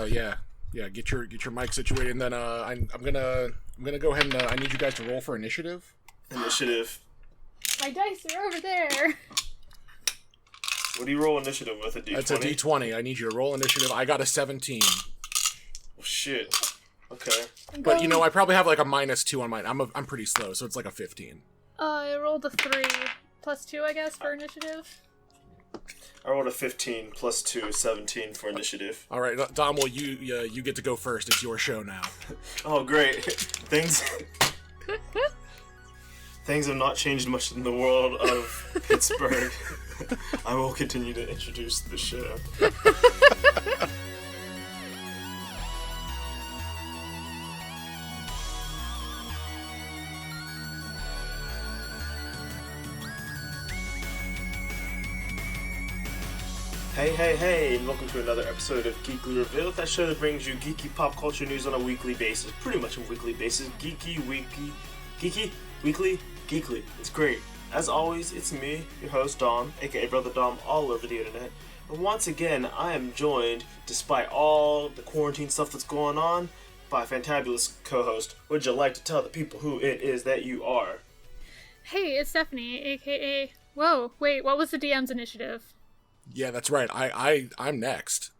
Yeah. Get your mic situated, and then I'm gonna go ahead and I need you guys to roll for initiative. Initiative. My dice are over there. What do you roll initiative with? A D20? It's a D20. I need you to roll initiative. I got a 17. Oh, shit. Okay. But I probably have like a -2 on mine. I'm pretty slow, so it's like a 15. I rolled a 3 plus 2, I guess, for initiative. I rolled a 15 plus 2, 17 for initiative. All right, Dom, well, you get to go first. It's your show now. Oh, great. Things have not changed much in the world of Pittsburgh. I will continue to introduce the show. Hey, and welcome to another episode of Geekly Revealed, that show that brings you geeky pop culture news on a weekly basis. Pretty much a weekly basis. Geeky, weekly, geekly. It's great. As always, it's me, your host, Dom, aka Brother Dom, all over the internet. And once again, I am joined, despite all the quarantine stuff that's going on, by a fantabulous co-host. Would you like to tell the people who it is that you are? Hey, it's Stephanie, aka... Whoa, wait, what was the DM's initiative? Yeah, that's right. I'm next.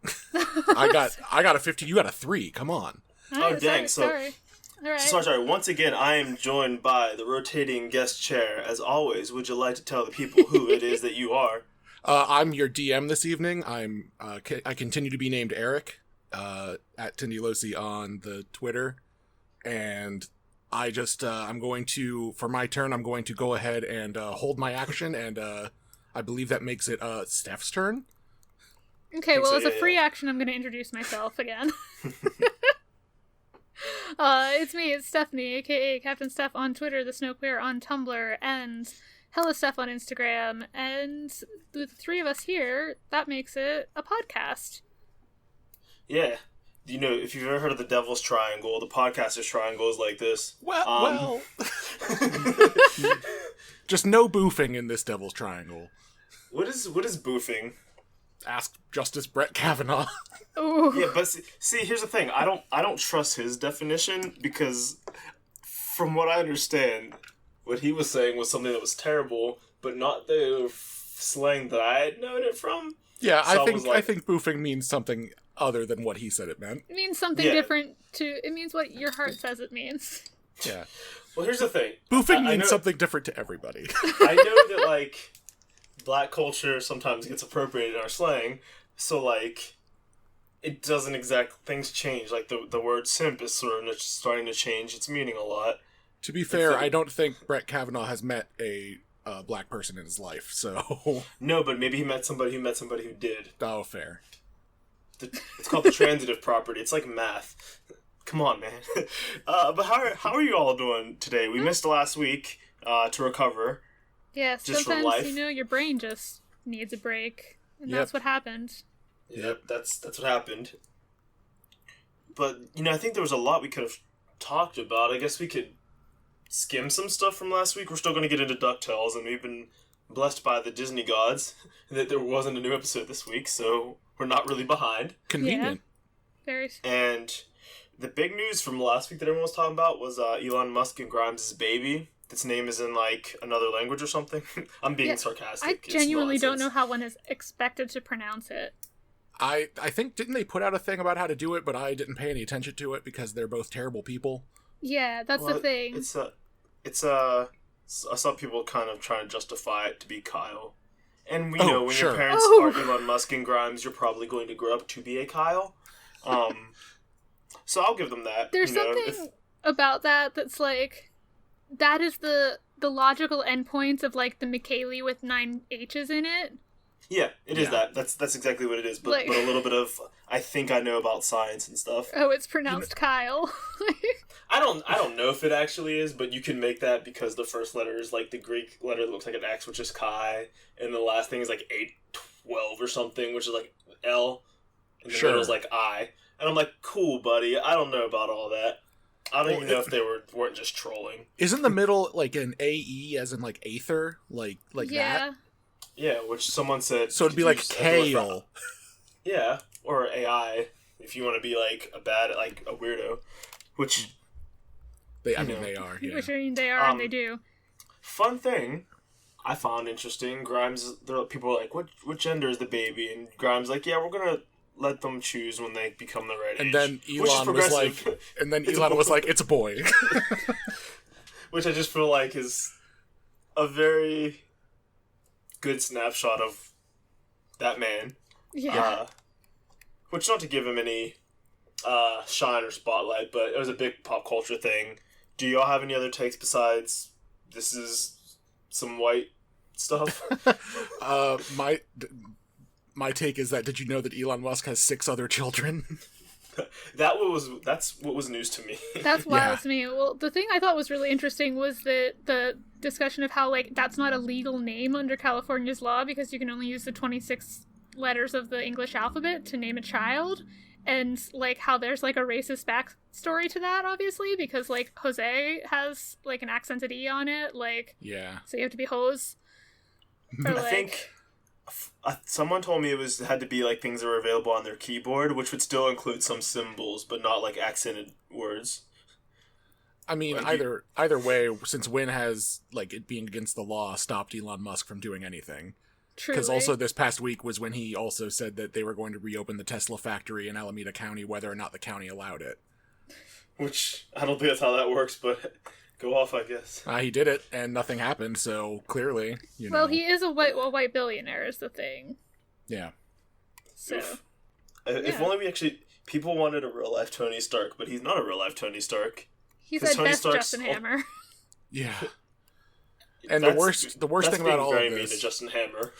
I got a 15. You got a 3. Come on. Oh, dang. Sorry. All right. Sorry. Once again, I am joined by the rotating guest chair. As always, would you like to tell the people who it is that you are? I'm your DM this evening. I continue to be named Eric, at Tindylosi on the Twitter, and I just I'm going to, for my turn, I'm going to go ahead and hold my action, and I believe that makes it Steph's turn. Okay, well, as a free action, I'm going to introduce myself again. It's me, it's Stephanie, aka Captain Steph on Twitter, the Snow Queer on Tumblr, and Hella Steph on Instagram, and the three of us here, that makes it a podcast. Yeah. If you've ever heard of the Devil's Triangle, the podcaster's triangle is like this. Well. Just no boofing in this Devil's Triangle. What is boofing? Ask Justice Brett Kavanaugh. Ooh. Yeah, but see, here's the thing. I don't trust his definition, because from what I understand, what he was saying was something that was terrible, but not the slang that I had known it from. Yeah, so I think boofing means something other than what he said it meant. It means something different it means what your heart says it means. Yeah. Well, here's the thing. Boofing means something different to everybody. I know that, like, black culture sometimes gets appropriated in our slang, so, like, it doesn't things change. Like, the word simp is sort of starting to change its meaning a lot. To be fair, I don't think Brett Kavanaugh has met a black person in his life, so... No, but maybe he met somebody who did. Oh, fair. It's called the transitive property. It's like math. Come on, man. But how are you all doing today? We missed last week to recover. Yeah, just sometimes, from life. your brain just needs a break. And that's what happened. Yep, that's what happened. But, I think there was a lot we could have talked about. I guess we could skim some stuff from last week. We're still going to get into DuckTales, and we've been blessed by the Disney gods that there wasn't a new episode this week, so we're not really behind. Convenient. Yeah. Very. And the big news from last week that everyone was talking about was Elon Musk and Grimes' baby. Its name is in, like, another language or something. I'm being sarcastic. I genuinely don't know how one is expected to pronounce it. I think, didn't they put out a thing about how to do it, but I didn't pay any attention to it because they're both terrible people? Yeah, that's the thing. Some people kind of trying to justify it to be Kyle. And we know when your parents are Elon Musk and Grimes, you're probably going to grow up to be a Kyle. So I'll give them that. There's something about that's like, that is the logical endpoint of, like, the McKaylee with 9 H's in it. Yeah, it is that. That's exactly what it is. But a little bit of, I think I know about science and stuff. Oh, it's pronounced Kyle. I don't know if it actually is, but you can make that because the first letter is, like, the Greek letter that looks like an X, which is Chi, and the last thing is, like, 812 or something, which is, like, L, and the middle is, like, I. And I'm like, cool, buddy, I don't know about all that. I don't even know if they weren't just trolling. Isn't the middle, like, an AE as in, like, Aether? Like that? Yeah, which someone said... So it'd be like Kale. Yeah, or AI. if you want to be like a bad, like a weirdo, which they are. Yeah. Which they are, and they do. Fun thing I found interesting. Grimes, people are like, what gender is the baby? And Grimes like, yeah, we're gonna let them choose when they become the right age. And then Elon was like, it's a boy. Which I just feel like is a very good snapshot of that man. Yeah. Which, not to give him any shine or spotlight, but it was a big pop culture thing. Do y'all have any other takes besides this is some white stuff? My take is that, did you know that Elon Musk has 6 other children? That's what was news to me. That's wild to me. Well, the thing I thought was really interesting was the discussion of how, like, that's not a legal name under California's law because you can only use the 26 letters of the English alphabet to name a child, and like how there's like a racist backstory to that, obviously, because like Jose has like an accented E on it, like, so you have to be Hose. Or, like, I think someone told me it had to be like things that were available on their keyboard, which would still include some symbols, but not like accented words. I mean, either way, since when has like it being against the law stopped Elon Musk from doing anything? Because also this past week was when he also said that they were going to reopen the Tesla factory in Alameda County, whether or not the county allowed it. Which, I don't think that's how that works, but go off, I guess. He did it, and nothing happened, so clearly, Well, he is a white billionaire, is the thing. Yeah. So. If only we actually... People wanted a real-life Tony Stark, but he's not a real-life Tony Stark. He's at best Justin Hammer. Yeah. And the worst thing about all of this... That's being very mean to Justin Hammer.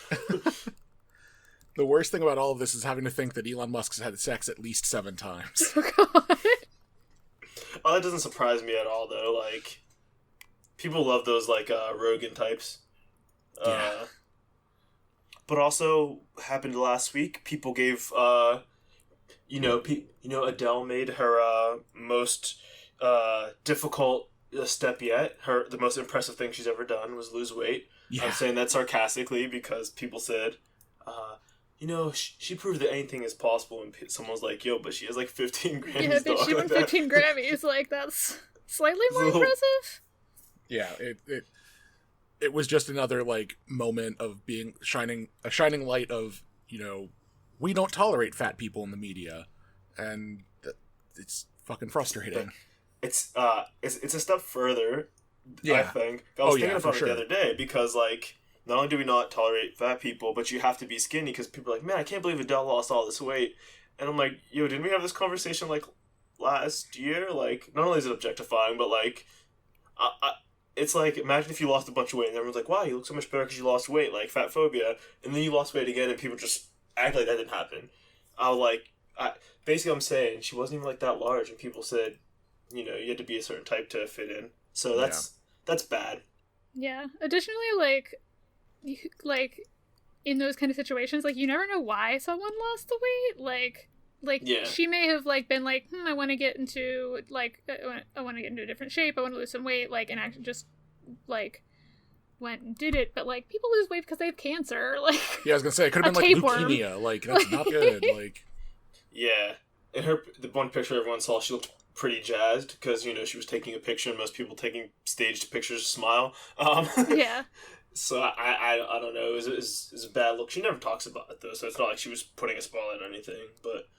The worst thing about all of this is having to think that Elon Musk's had sex at least 7 times. Oh, God. Oh, that doesn't surprise me at all, though. Like, people love those, like, Rogan types. Yeah. But also, happened last week, people gave, Adele made her most difficult step yet. The most impressive thing she's ever done was lose weight. Yeah. I'm saying that sarcastically because people said, she proved that anything is possible, and someone was like, yo, but she has like 15 Grammys. Yeah, but she won 15 Grammys. Like, that's slightly more impressive. Yeah, it was just another like moment of being a shining light of, we don't tolerate fat people in the media, and it's fucking frustrating. It's a step further. Yeah. I think I was thinking about it the other day because like, not only do we not tolerate fat people, but you have to be skinny because people are like, man, I can't believe Adele lost all this weight. And I'm like, yo, didn't we have this conversation like last year? Like, not only is it objectifying, but like, it's like, imagine if you lost a bunch of weight and everyone's like, wow, you look so much better because you lost weight, like fat phobia. And then you lost weight again and people just act like that didn't happen. Basically I'm saying she wasn't even like that large and people said, you had to be a certain type to fit in. So that's bad. Yeah. Additionally, like in those kind of situations, like, you never know why someone lost the weight. She may have like been like, I want to get into I want to get into a different shape, I want to lose some weight, like, and actually just like went and did it. But like, people lose weight because they have cancer. Like, yeah, I was gonna say it could have been like leukemia. Like, that's not good. Like, yeah. And the one picture everyone saw, she looked pretty jazzed because she was taking a picture, and most people taking staged pictures smile. Yeah. So I don't know. It was a bad look. She never talks about it though, so it's not like she was putting a spotlight on anything. But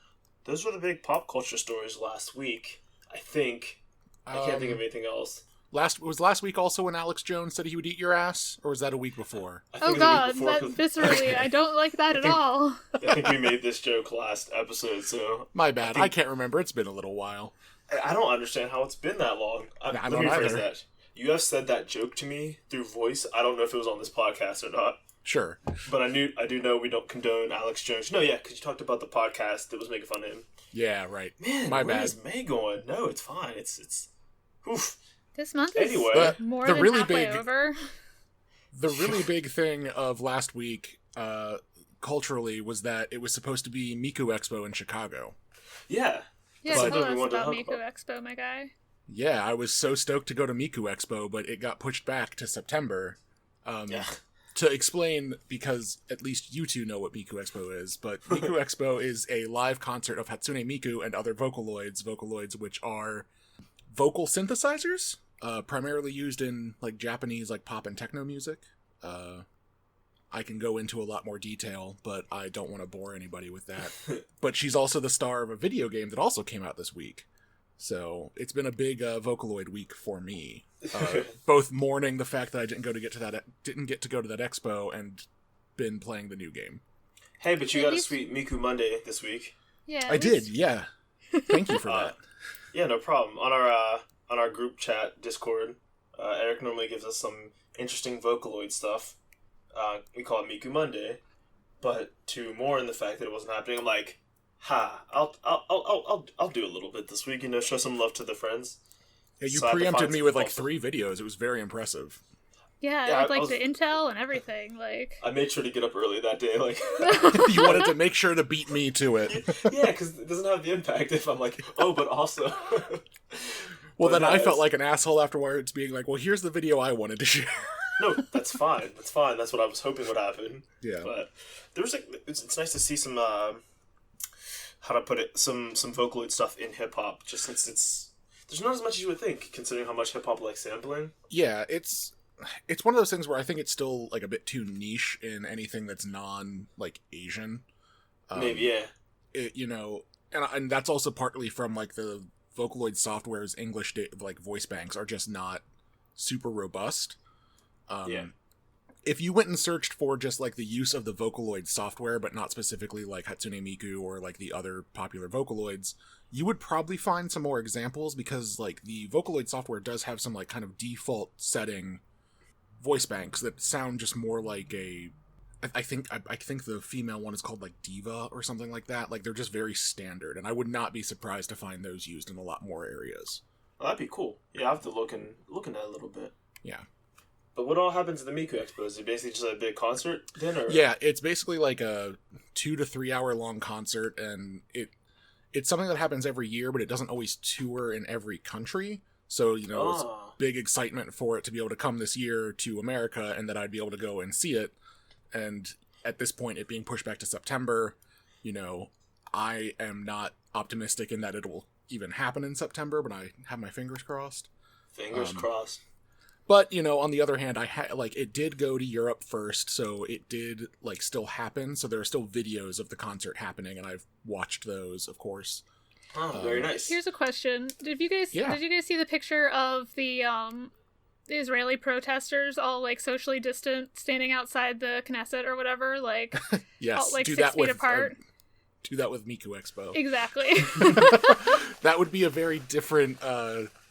those were the big pop culture stories last week. I think. I can't think of anything else. Was last week also when Alex Jones said he would eat your ass, or was that a week before? Oh God, that viscerally, I don't like that at all. I think we made this joke last episode, so my bad. I can't remember. It's been a little while. I don't understand how it's been that long. Let me rephrase that. You have said that joke to me through voice. I don't know if it was on this podcast or not. Sure. But I do know we don't condone Alex Jones. No, yeah, because you talked about the podcast that was making fun of him. Yeah, right. Man, my bad. Where is May going? No, it's fine. It's oof. This month is more than halfway over. The really big thing of last week, culturally, was that it was supposed to be Miku Expo in Chicago. Yeah. Yeah, tell us about Miku Expo, my guy. Yeah, I was so stoked to go to Miku Expo, but it got pushed back to September. Yeah. to explain, because at least you two know what Miku Expo is, but Miku Expo is a live concert of Hatsune Miku and other Vocaloids which are vocal synthesizers, primarily used in like Japanese like pop and techno music. I can go into a lot more detail, but I don't want to bore anybody with that. But she's also the star of a video game that also came out this week. So it's been a big Vocaloid week for me. Both mourning the fact that I didn't get to go to that expo and been playing the new game. Hey, but you got a sweet Miku Monday this week. Yeah, I did. Yeah. Thank you for that. Yeah, no problem. On our group chat Discord, Eric normally gives us some interesting Vocaloid stuff. We call it Miku Monday, but to mourn the fact that it wasn't happening, I'm like, I'll do a little bit this week, show some love to the friends. Yeah, you preempted me with like 3 videos. It was very impressive. Yeah, with the intel and everything. Like, I made sure to get up early that day. Like, you wanted to make sure to beat me to it. Yeah, because it doesn't have the impact if I'm like, oh, but also. Well, then I felt like an asshole afterwards, being like, well, here's the video I wanted to share. No, that's fine. That's fine. That's what I was hoping would happen. Yeah. But there was it's nice to see some, how to put it, some Vocaloid stuff in hip hop, just since there's not as much as you would think, considering how much hip hop likes sampling. Yeah, it's one of those things where I think it's still like a bit too niche in anything that's non like Asian. Maybe, yeah. And that's also partly from like the Vocaloid software's English like voice banks are just not super robust. Yeah. If you went and searched for just like the use of the Vocaloid software, but not specifically like Hatsune Miku or like the other popular Vocaloids, you would probably find some more examples, because like the Vocaloid software does have some like kind of default setting voice banks that sound just more like I think the female one is called like Diva or something like that. Like they're just very standard, and I would not be surprised to find those used in a lot more areas. Oh, that'd be cool. Yeah, I have to look into that a little bit. Yeah. But what all happens at the Miku Expo? Is it basically just a big concert then? Or? Yeah, it's basically like a 2 to 3 hour long concert, and it's something that happens every year, but it doesn't always tour in every country. So, it's big excitement for it to be able to come this year to America, and that I'd be able to go and see it. And at this point, it being pushed back to September, I am not optimistic in that it will even happen in September, but I have my fingers crossed. Fingers crossed. But, on the other hand, it did go to Europe first, so it did, still happen. So there are still videos of the concert happening, and I've watched those, of course. Oh, very nice. Here's a question. Did you guys see the picture of the Israeli protesters all, socially distant, standing outside the Knesset or whatever? Yes. All, 6 feet apart? Do that with Miku Expo. Exactly. That would be a very different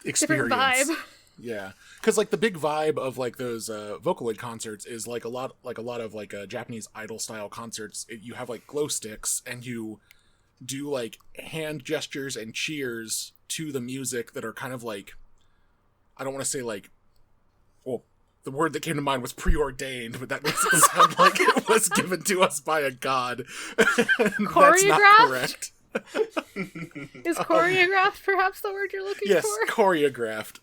experience. Different vibe. Yeah, because the big vibe of those Vocaloid concerts is a lot of Japanese idol style concerts. You have glow sticks, and you do hand gestures and cheers to the music that are kind of I don't want to say well, the word that came to mind was preordained, but that makes it sound like it was given to us by a god. That's not correct. Is choreographed perhaps the word you're looking for? Yes, choreographed.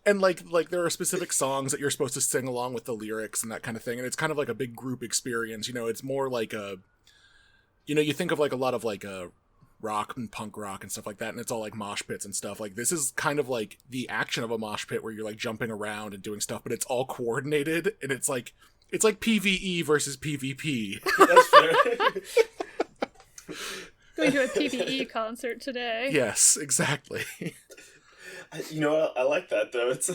And there are specific songs that you're supposed to sing along with the lyrics and that kind of thing, and it's kind of a big group experience. It's more like a, you think of a lot of rock and punk rock and stuff like that, and it's all mosh pits and stuff. This is kind of the action of a mosh pit where you're jumping around and doing stuff, but it's all coordinated, and it's like PvE versus PvP. That's fair. Going to a PvE concert today. Yes, exactly. I like that though. It's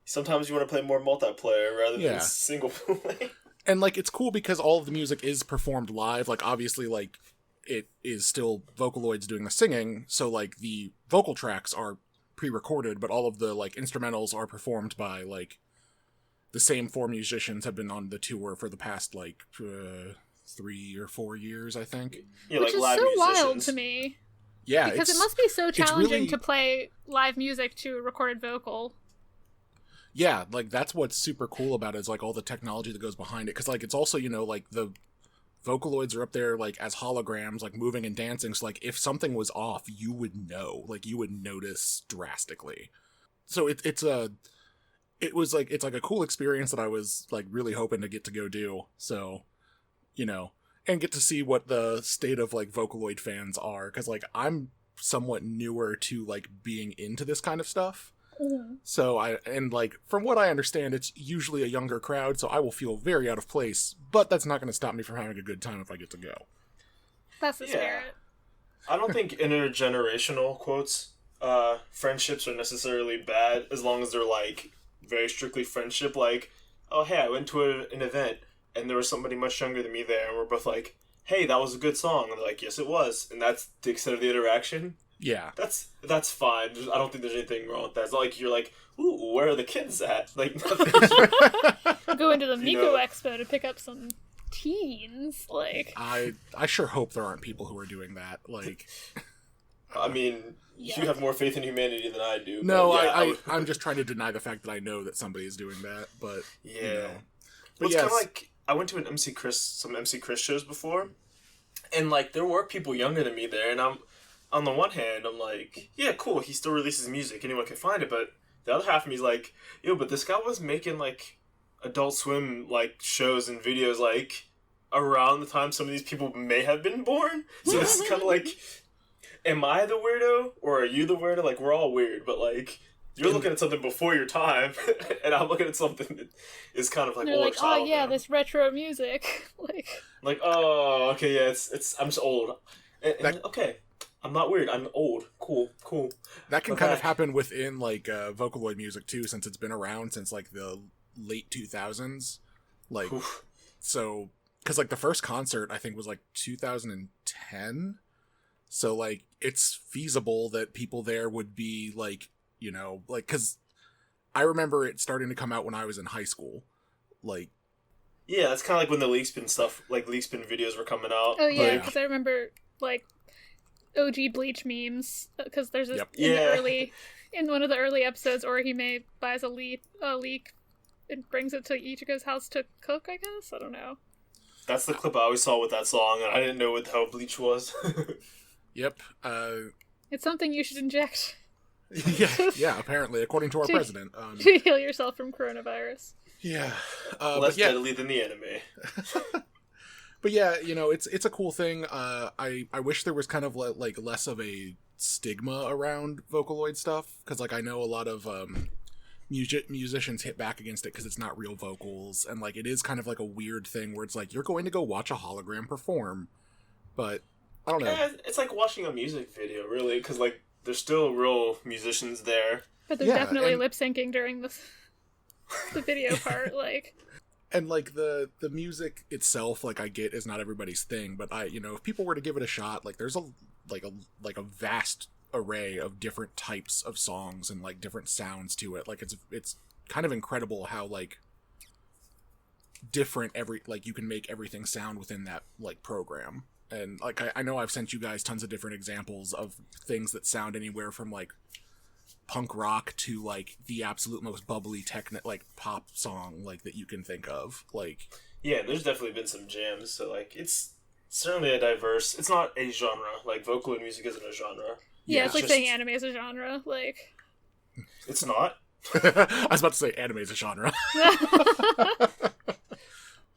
sometimes you want to play more multiplayer rather than single play. And it's cool because all of the music is performed live. Obviously, it is still Vocaloids doing the singing, so the vocal tracks are pre-recorded, but all of the instrumentals are performed by the same 4 musicians have been on the tour for the past 3 or 4 years, I think. Yeah, which is live so musicians. wild to me. Yeah, because it must be so challenging really, to play live music to a recorded vocal. Yeah, that's what's super cool about it is all the technology that goes behind it. Because it's also the Vocaloids are up there as holograms, moving and dancing. So if something was off, you would know. You would notice drastically. So it's it's like a cool experience that I was like really hoping to get to go do. So, and get to see what the state of like Vocaloid fans are, because like I'm somewhat newer to like being into this kind of stuff. Mm-hmm. So from what I understand, it's usually a younger crowd, so I will feel very out of place, but that's not going to stop me from having a good time if I get to go. That's the spirit. I don't think intergenerational quotes friendships are necessarily bad as long as they're like very strictly friendship. Like, oh hey, I went to an event and there was somebody much younger than me there, and we're both like, hey, that was a good song, and they're like, yes, it was, and that's the extent of the interaction. Yeah, that's fine. I don't think there's anything wrong with that. It's not like you're like, ooh, where are the kids at? Like, go into the Miku Expo to pick up some teens. Like, I sure hope there aren't people who are doing that. Like, I mean, you have more faith in humanity than I do. No, I'm just trying to deny the fact that I know that somebody is doing that. But yeah, but it's kind of like I went to some MC Chris shows before, and like there were people younger than me there, and on the one hand, I'm like, yeah, cool, he still releases music, anyone can find it, but the other half of me is like, yo, but this guy was making, like, Adult Swim, like, shows and videos, like, around the time some of these people may have been born, so this is kind of like, am I the weirdo, or are you the weirdo? Like, we're all weird, but, like, you're looking at something before your time, and I'm looking at something that is kind of, like, older. Like, oh, yeah, now. This retro music, like, oh, okay, yeah, I'm just old, and okay. I'm not weird. I'm old. Cool. That can kind of happen within, like, Vocaloid music, too, since it's been around since, like, the late 2000s. Like, oof. So, because, like, the first concert, I think, was, like, 2010. So, like, it's feasible that people there would be, like, like, because I remember it starting to come out when I was in high school. Like, yeah, that's kind of like when the leak spin stuff, like, leak spin videos were coming out. Oh, yeah, because I remember, like, OG Bleach memes, because there's in one of the early episodes, Orihime buys a leek and brings it to Ichigo's house to cook, I guess? I don't know. That's the clip I always saw with that song, and I didn't know how Bleach was. Yep. It's something you should inject. yeah, apparently, according to our president. To heal yourself from coronavirus. Yeah. Less deadly than the anime. But yeah, it's a cool thing. I wish there was kind of like less of a stigma around Vocaloid stuff, because like I know a lot of musicians hit back against it because it's not real vocals, and like it is kind of like a weird thing where it's like you're going to go watch a hologram perform, but I don't know. Yeah, it's like watching a music video, really, because like there's still real musicians there. But they're definitely lip syncing during the video part, like. And, like, the music itself, like, I get is not everybody's thing, but if people were to give it a shot, like, there's a vast array of different types of songs and, like, different sounds to it. Like, it's kind of incredible how, like, different you can make everything sound within that, like, program. And, like, I know I've sent you guys tons of different examples of things that sound anywhere from, like, punk rock to like the absolute most bubbly like pop song like that you can think of. Like, yeah, there's definitely been some jams, so like it's certainly a diverse, it's not a genre, like Vocaloid music isn't a genre. Yeah, it's like saying anime is a genre, like it's not. I was about to say anime is a genre.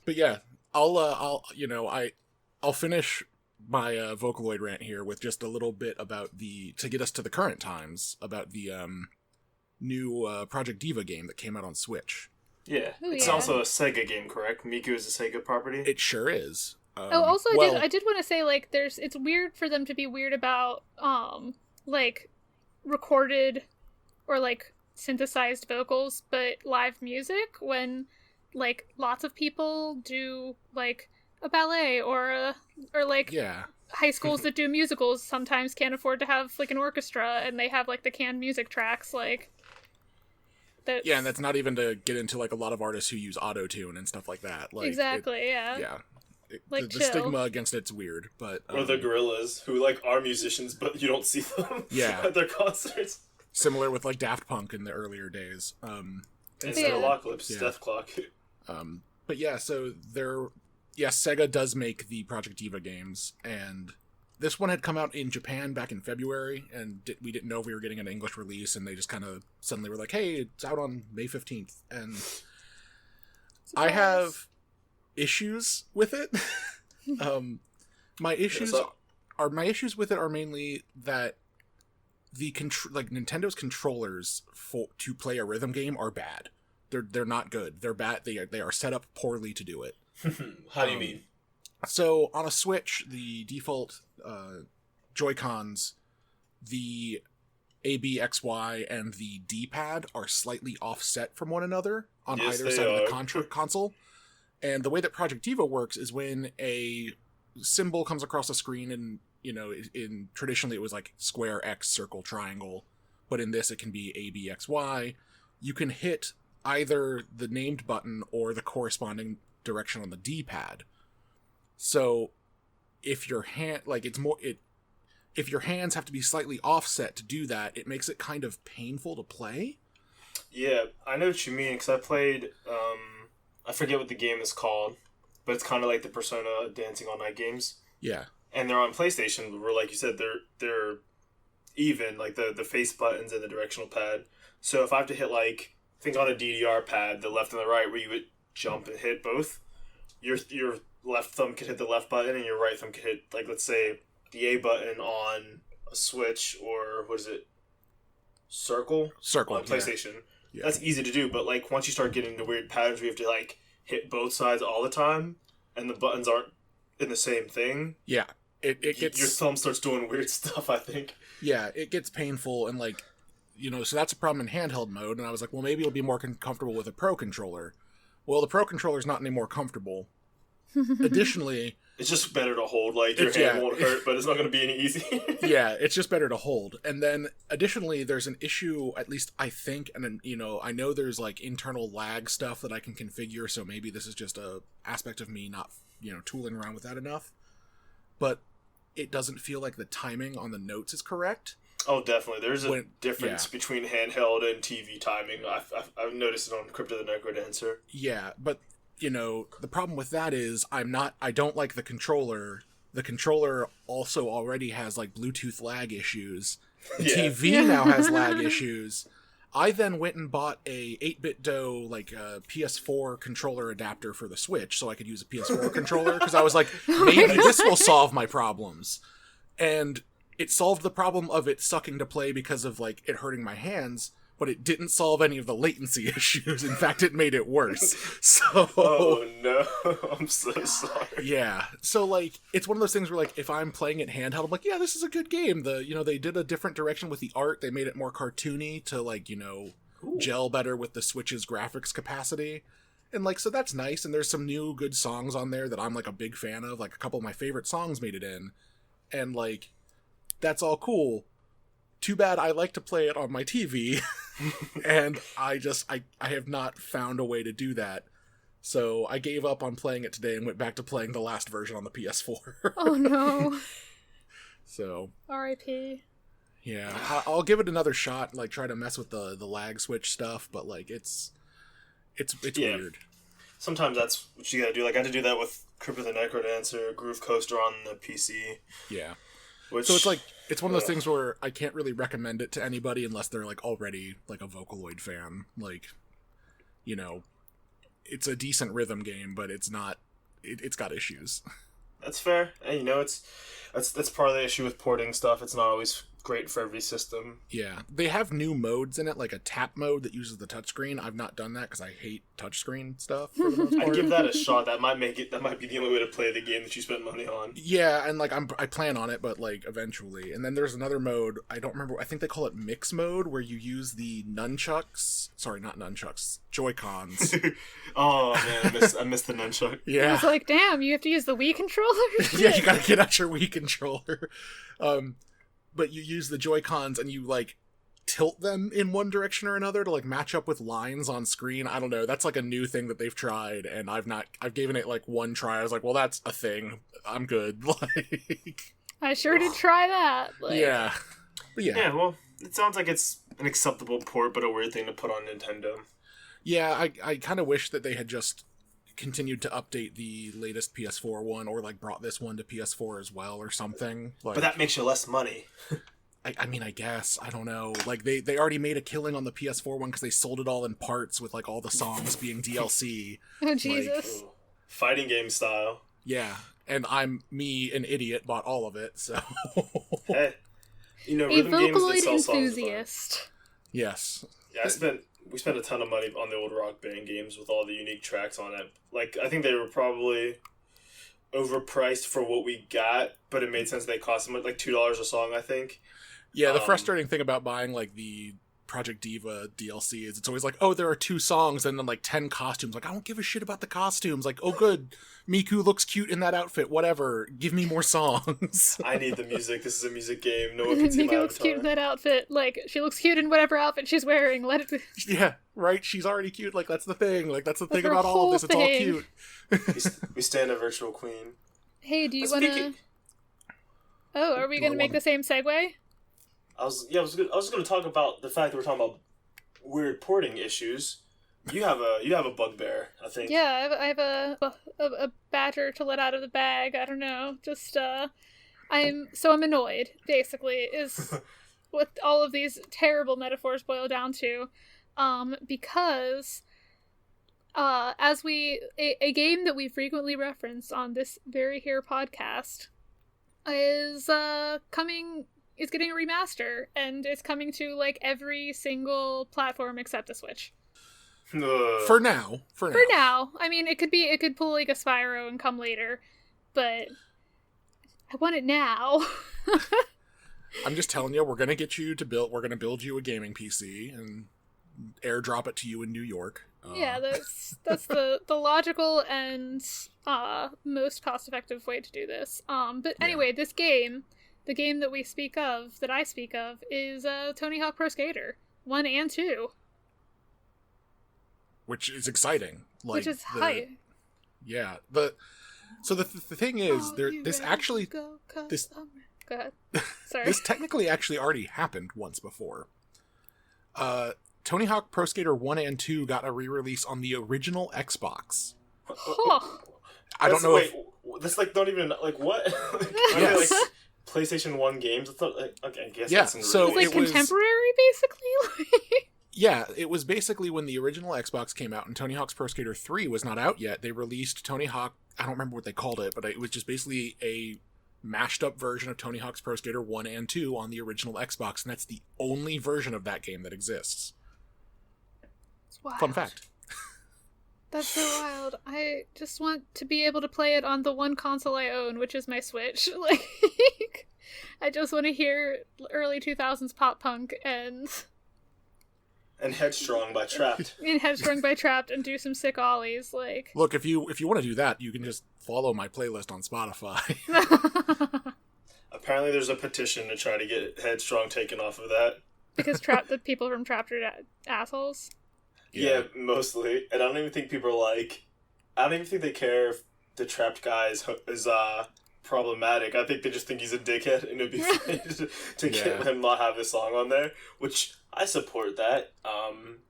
But yeah, I'll finish my Vocaloid rant here with just a little bit about to get us to the current times, about the new Project Diva game that came out on Switch. Yeah. Ooh, it's also a Sega game, correct? Miku is a Sega property? It sure is. Also, I did want to say, like, it's weird for them to be weird about, like, recorded or, like, synthesized vocals, but live music when, like, lots of people do, like, a ballet or like high schools that do musicals sometimes can't afford to have like an orchestra, and they have like the canned music tracks, like that. Yeah, and that's not even to get into like a lot of artists who use auto-tune and stuff like that. Like, exactly. The stigma against it's weird, but or the gorillas who like are musicians, but you don't see them at their concerts. Similar with like Daft Punk in the earlier days. And Stereocalypse, Death Clock. But yeah, so Sega does make the Project Diva games, and this one had come out in Japan back in February, and we didn't know if we were getting an English release, and they just kind of suddenly were like, hey, it's out on May 15th. And I have issues with it. My issues with it are mainly that Nintendo's controllers to play a rhythm game are bad. They're not good. They're bad. They are set up poorly to do it. How do you mean? So on a Switch, the default Joy-Cons, the A, B, X, Y, and the D-pad are slightly offset from one another on either side of the console. And the way that Project Diva works is when a symbol comes across the screen, and in traditionally it was like square, X, circle, triangle, but in this it can be A, B, X, Y. You can hit either the named button or the corresponding direction on the D-pad. So if your if your hands have to be slightly offset to do that, it makes it kind of painful to play. Yeah, I know what you mean, because I played, I forget what the game is called, but it's kind of like the Persona Dancing All Night games. Yeah. And they're on PlayStation, where, like you said, they're even, like the face buttons and the directional pad. So if I have to hit, like, I think on a DDR pad, the left and the right, where you would jump and hit both, your left thumb could hit the left button, and your right thumb could hit, like, let's say, the A button on a Switch, or what is it? Circle on PlayStation. Yeah. That's easy to do, but, like, once you start getting into weird patterns where you have to, like, hit both sides all the time, and the buttons aren't in the same thing. Yeah. It gets... Your thumb starts doing weird stuff, I think. Yeah, it gets painful, and, like, so that's a problem in handheld mode, and I was like, well, maybe it'll be more comfortable with a Pro Controller. Well, the Pro Controller's not any more comfortable. Additionally... It's just better to hold, like, your hand won't hurt, but it's not going to be any easy. Yeah, it's just better to hold. And then, additionally, there's an issue, at least I think, and I know there's, like, internal lag stuff that I can configure, so maybe this is just a aspect of me not, tooling around with that enough. But it doesn't feel like the timing on the notes is correct. Oh, definitely. There's a difference between handheld and TV timing. I've noticed it on Crypto the Necrodancer. Yeah, but... the problem with that is I don't like the controller. The controller also already has, like, Bluetooth lag issues. The TV now has lag issues. I then went and bought a 8BitDo, like, PS4 controller adapter for the Switch so I could use a PS4 controller, because I was like, maybe this will solve my problems. And it solved the problem of it sucking to play because of, like, it hurting my hands, but it didn't solve any of the latency issues. In fact, it made it worse. So... Oh, no. I'm so sorry. Yeah. So, like, it's one of those things where, like, if I'm playing it handheld, I'm like, yeah, this is a good game. They did a different direction with the art. They made it more cartoony to, like, gel better with the Switch's graphics capacity. And, like, so that's nice. And there's some new good songs on there that I'm, like, a big fan of. Like, a couple of my favorite songs made it in. And, like, that's all cool. Too bad I like to play it on my TV, and I have not found a way to do that. So I gave up on playing it today and went back to playing the last version on the PS4. Oh no. So. R.I.P. Yeah, I'll give it another shot, like try to mess with the lag switch stuff, but like it's weird. Sometimes that's what you gotta do. Like I had to do that with Crypto the Necrodancer, Groove Coaster on the PC. Yeah. So it's one of those things where I can't really recommend it to anybody unless they're like already like a Vocaloid fan. Like, it's a decent rhythm game, but it's not. It's got issues. That's fair, and that's part of the issue with porting stuff. It's not always great for every system. Yeah, they have new modes in it, like a tap mode that uses the touchscreen. I've not done that because I hate touchscreen stuff for the most part. I'd give that a shot. That might be the only way to play the game that you spend money on. Yeah, and like I plan on it, but like eventually. And then there's another mode. I don't remember. I think they call it mix mode, where you use the nunchucks. Sorry, not nunchucks. Joy-Cons. Oh man, I missed the nunchuck. Yeah, I was like, damn, you have to use the Wii controller. Yeah, you gotta get out your Wii controller. But you use the Joy-Cons and you, like, tilt them in one direction or another to, like, match up with lines on screen. I don't know. That's, like, a new thing that they've tried, and I've given it, like, one try. I was like, well, that's a thing. I'm good. Like... I sure did try that. Like... Yeah. But yeah. Yeah, well, it sounds like it's an acceptable port, but a weird thing to put on Nintendo. Yeah, I kind of wish that they had just continued to update the latest PS4 one, or like brought this one to PS4 as well, or something. Like, but that makes you less money. I mean, I guess, I don't know. Like, they already made a killing on the PS4 one because they sold it all in parts with, like, all the songs being DLC. Oh, Jesus. Like, fighting game style. Yeah, and me, an idiot, bought all of it, so... Hey, a rhythm games that Vocaloid sell songs enthusiast. Yes. Yeah, we spent a ton of money on the old Rock Band games with all the unique tracks on it. Like, I think they were probably overpriced for what we got, but it made sense they cost them like $2 a song, I think. Yeah, the frustrating thing about buying, like, the Project Diva DLC is it's always like, oh, there are 2 songs and then, like, 10 costumes. Like, I don't give a shit about the costumes. Like, oh, good, Miku looks cute in that outfit. Whatever. Give me more songs. I need the music. This is a music game. No one can see my Miku looks avatar. cute in that outfit. Like, she looks cute in whatever outfit she's wearing. Let it... Yeah, right? She's already cute. Like, that's the thing. Like, that's the thing her about all of this. It's all thing. cute. We stand a virtual queen. Hey, do you But want to... speaking- Oh, are we going to make the same segue? I was just going to talk about the fact that we're talking about weird porting issues. You have a bugbear, I think. Yeah, I have a badger to let out of the bag. I don't know. Just, I'm annoyed, basically, is what all of these terrible metaphors boil down to. Because, a game that we frequently reference on this very here podcast is, getting a remaster, and it's coming to, like, every single platform except the Switch. For now. For now. I mean, it could pull, like, a Spyro and come later, but I want it now. I'm just telling you, we're going to build you a gaming PC and airdrop it to you in New York. Yeah, that's the logical and most cost-effective way to do this. But anyway, this game, the game that I speak of, is Tony Hawk Pro Skater 1 and 2. Which is exciting. Like, which is hype. Yeah. So the thing is, go ahead. Sorry. This technically actually already happened once before. Tony Hawk Pro Skater 1 and 2 got a re-release on the original Xbox. Huh. I don't know that's like not even like what? Yes. Like PlayStation 1 games. I thought okay, I guess Yeah, that's so It's like it was- contemporary, basically. Yeah, it was basically when the original Xbox came out and Tony Hawk's Pro Skater 3 was not out yet, they released Tony Hawk, I don't remember what they called it, but it was just basically a mashed up version of Tony Hawk's Pro Skater 1 and 2 on the original Xbox, and that's the only version of that game that exists. It's wild. Fun fact. That's so wild. I just want to be able to play it on the one console I own, which is my Switch. Like, I just want to hear early 2000s pop punk and Headstrong by Trapped. Headstrong by Trapped and do some sick ollies. Like, Look, if you want to do that, you can just follow my playlist on Spotify. Apparently there's a petition to try to get Headstrong taken off of that. because the people from Trapped are assholes. Yeah, mostly. And I don't even think people are like... I don't even think they care if the Trapped guy is problematic. I think they just think he's a dickhead and it'd be funny to get him not have this song on there, which I support that.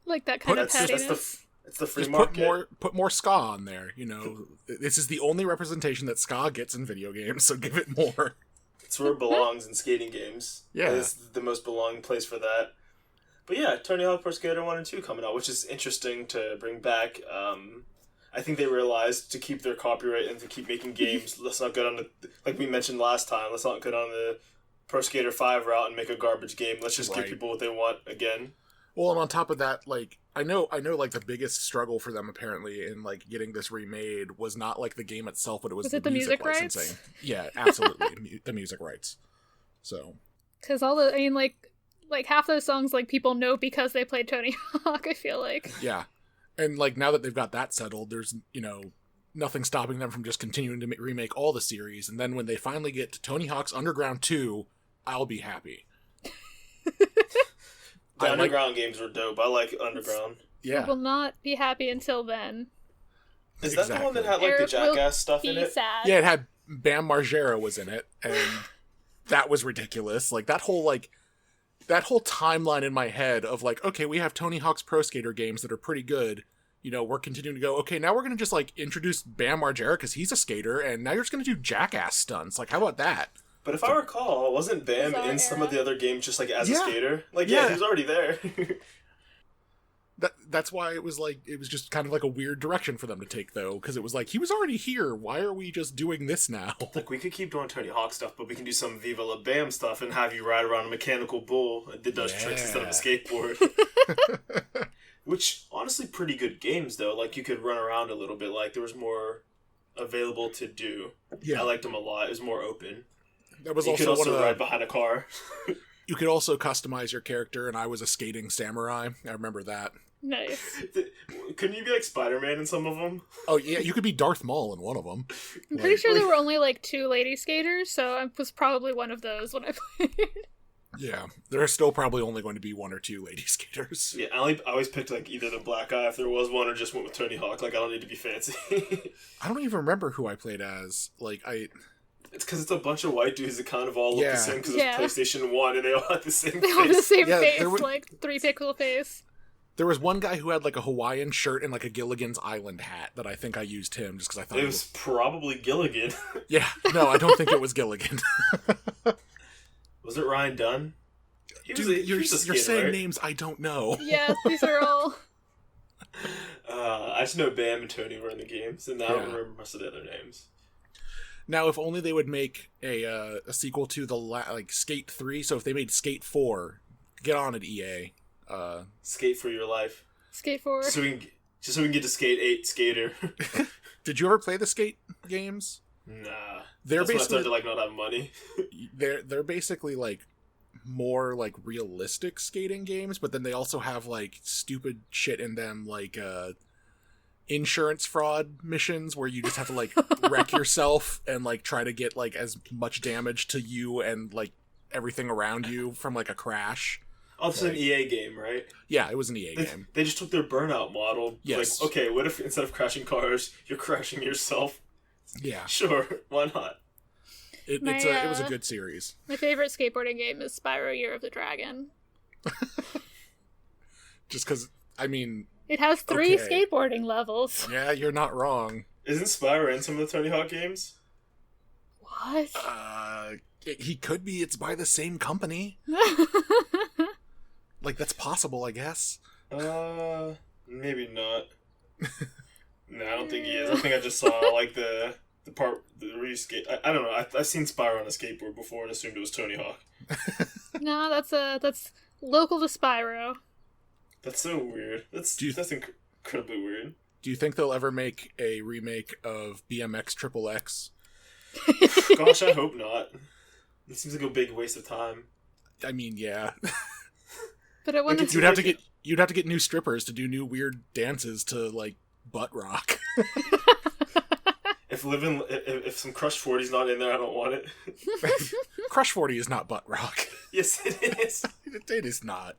Like that kind of pettiness. It's the free Just market. put more ska on there, you know. This is the only representation that ska gets in video games, so give it more. It's where it belongs in skating games. Yeah. It's the most belonging place for that. But yeah, Tony Hawk Pro Skater 1 and 2 coming out, which is interesting to bring back. I think they realized to keep their copyright and to keep making games, let's not go down the, like we mentioned last time, let's not go down the Pro Skater 5 route and make a garbage game. Let's just give people what they want again. Well, and on top of that, like, I know, like, the biggest struggle for them, apparently, in, like, getting this remade was not, like, the game itself, but it was the music licensing. Rights? Yeah, absolutely. The music rights. So. Because like half those songs, like, people know because they played Tony Hawk, I feel like. Yeah. And, like, now that they've got that settled, there's, you know, nothing stopping them from just continuing to remake all the series. And then when they finally get to Tony Hawk's Underground 2, I'll be happy. The Underground games were dope. I like Underground. Yeah. We will not be happy until then. Is that the one that had, like, the Jackass stuff in it? Sad. Yeah, it had Bam Margera was in it, and that was ridiculous. Like, that whole timeline in my head of, like, okay, we have Tony Hawk's Pro Skater games that are pretty good. we're continuing to go, okay, now we're going to just, like, introduce Bam Margera because he's a skater, and now you're just going to do jackass stunts. Like, how about that? But if I recall, wasn't Bam in some of the other games just, like, as a skater? Like, yeah, he was already there. That's why it was, like, it was just kind of, like, a weird direction for them to take, though, because it was like, he was already here. Why are we just doing this now? Like, we could keep doing Tony Hawk stuff, but we can do some Viva La Bam stuff and have you ride around a mechanical bull that does tricks instead of a skateboard. Which, honestly, pretty good games, though. Like, you could run around a little bit. Like, there was more available to do. Yeah. I liked them a lot. It was more open. That was you could also ride behind a car. You could also customize your character, and I was a skating samurai. I remember that. Nice. Couldn't you be like Spider-Man in some of them? Oh, yeah, you could be Darth Maul in one of them. I'm pretty sure there were only, like, 2 lady skaters, so I was probably one of those when I played. Yeah, there are still probably only going to be 1 or 2 lady skaters. Yeah, I always picked, like, either the black guy if there was one, or just went with Tony Hawk. Like, I don't need to be fancy. I don't even remember who I played as. Like, It's because it's a bunch of white dudes that kind of all look the same because it's PlayStation 1, and they all have the same face. They all have the same face, like, 3-pixel face. There was one guy who had, like, a Hawaiian shirt and, like, a Gilligan's Island hat that I think I used him just because I thought it was probably Gilligan. Yeah, no, I don't think it was Gilligan. Was it Ryan Dunn? You're saying right? Names I don't know. Yeah, these are all... I just know Bam and Tony were in the games, and I don't remember most of the other names. Now, if only they would make a sequel to the Skate 3, so if they made Skate 4, get on it, EA. Skate for your life. Skate 4. So we can get to Skate 8 Skater. Did you ever play the Skate games? Nah. They're That's basically when I started to, like, not have money. they're basically, like, more, like, realistic skating games, but then they also have, like, stupid shit in them, like, insurance fraud missions where you just have to, like, wreck yourself and, like, try to get, like, as much damage to you and, like, everything around you from, like, a crash. Oh, it's an EA game, right? Yeah, it was an EA game. They just took their Burnout model. Yes. Like, okay, what if instead of crashing cars, you're crashing yourself? Yeah. Sure, why not? It was a good series. My favorite skateboarding game is Spyro Year of the Dragon. Just because, I mean... It has 3 skateboarding levels. Yeah, you're not wrong. Isn't Spyro in some of the Tony Hawk games? What? He could be. It's by the same company. Like, that's possible, I guess. Maybe not. No, I don't think he is. I think I just saw, like, the part, the re-skate. I don't know. I've seen Spyro on a skateboard before and assumed it was Tony Hawk. No, that's local to Spyro. That's so weird. That's incredibly weird. Do you think they'll ever make a remake of BMX XXX? Gosh, I hope not. It seems like a big waste of time. I mean, yeah. But it wouldn't. You'd have to get new strippers to do new weird dances to, like, butt rock. If some Crush 40's not in there, I don't want it. Crush 40 is not butt rock. Yes, it is. It is not.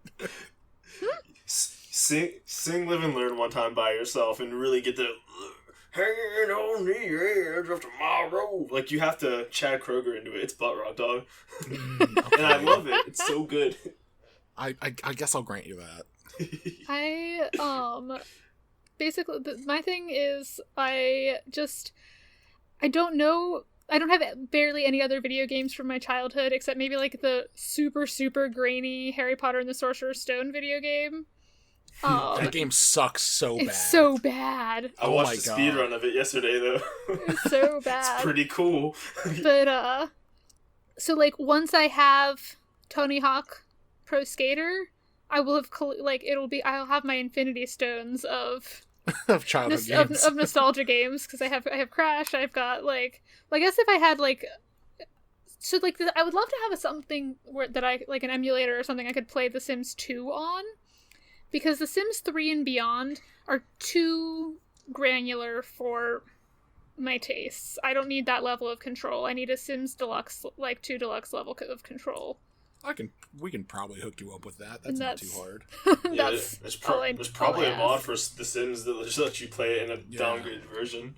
Sing Live and Learn one time by yourself and really get the hanging on the edge of tomorrow. Like, you have to Chad Kroger into it. It's butt rock, dog. Okay. And I love it. It's so good. I guess I'll grant you that. Basically, my thing is I don't know. I don't have barely any other video games from my childhood except maybe, like, the super, super grainy Harry Potter and the Sorcerer's Stone video game. That game sucks so bad. It's so bad. I watched the speedrun of it yesterday, though. It's so bad. It's pretty cool. But, so, like, once I have Tony Hawk Pro Skater, I will have, I'll have my Infinity Stones of... of childhood games. Of nostalgia games, because I have Crash, I've got, like... Well, I guess if I had, like... So, like, I would love to have something that I... Like, an emulator or something I could play The Sims 2 on. Because The Sims 3 and beyond are too granular for my tastes. I don't need that level of control. I need a Sims Deluxe, like, 2 Deluxe level of control. We can probably hook you up with that. That's not too hard. There's probably a mod for The Sims that just lets you play it in a downgraded version.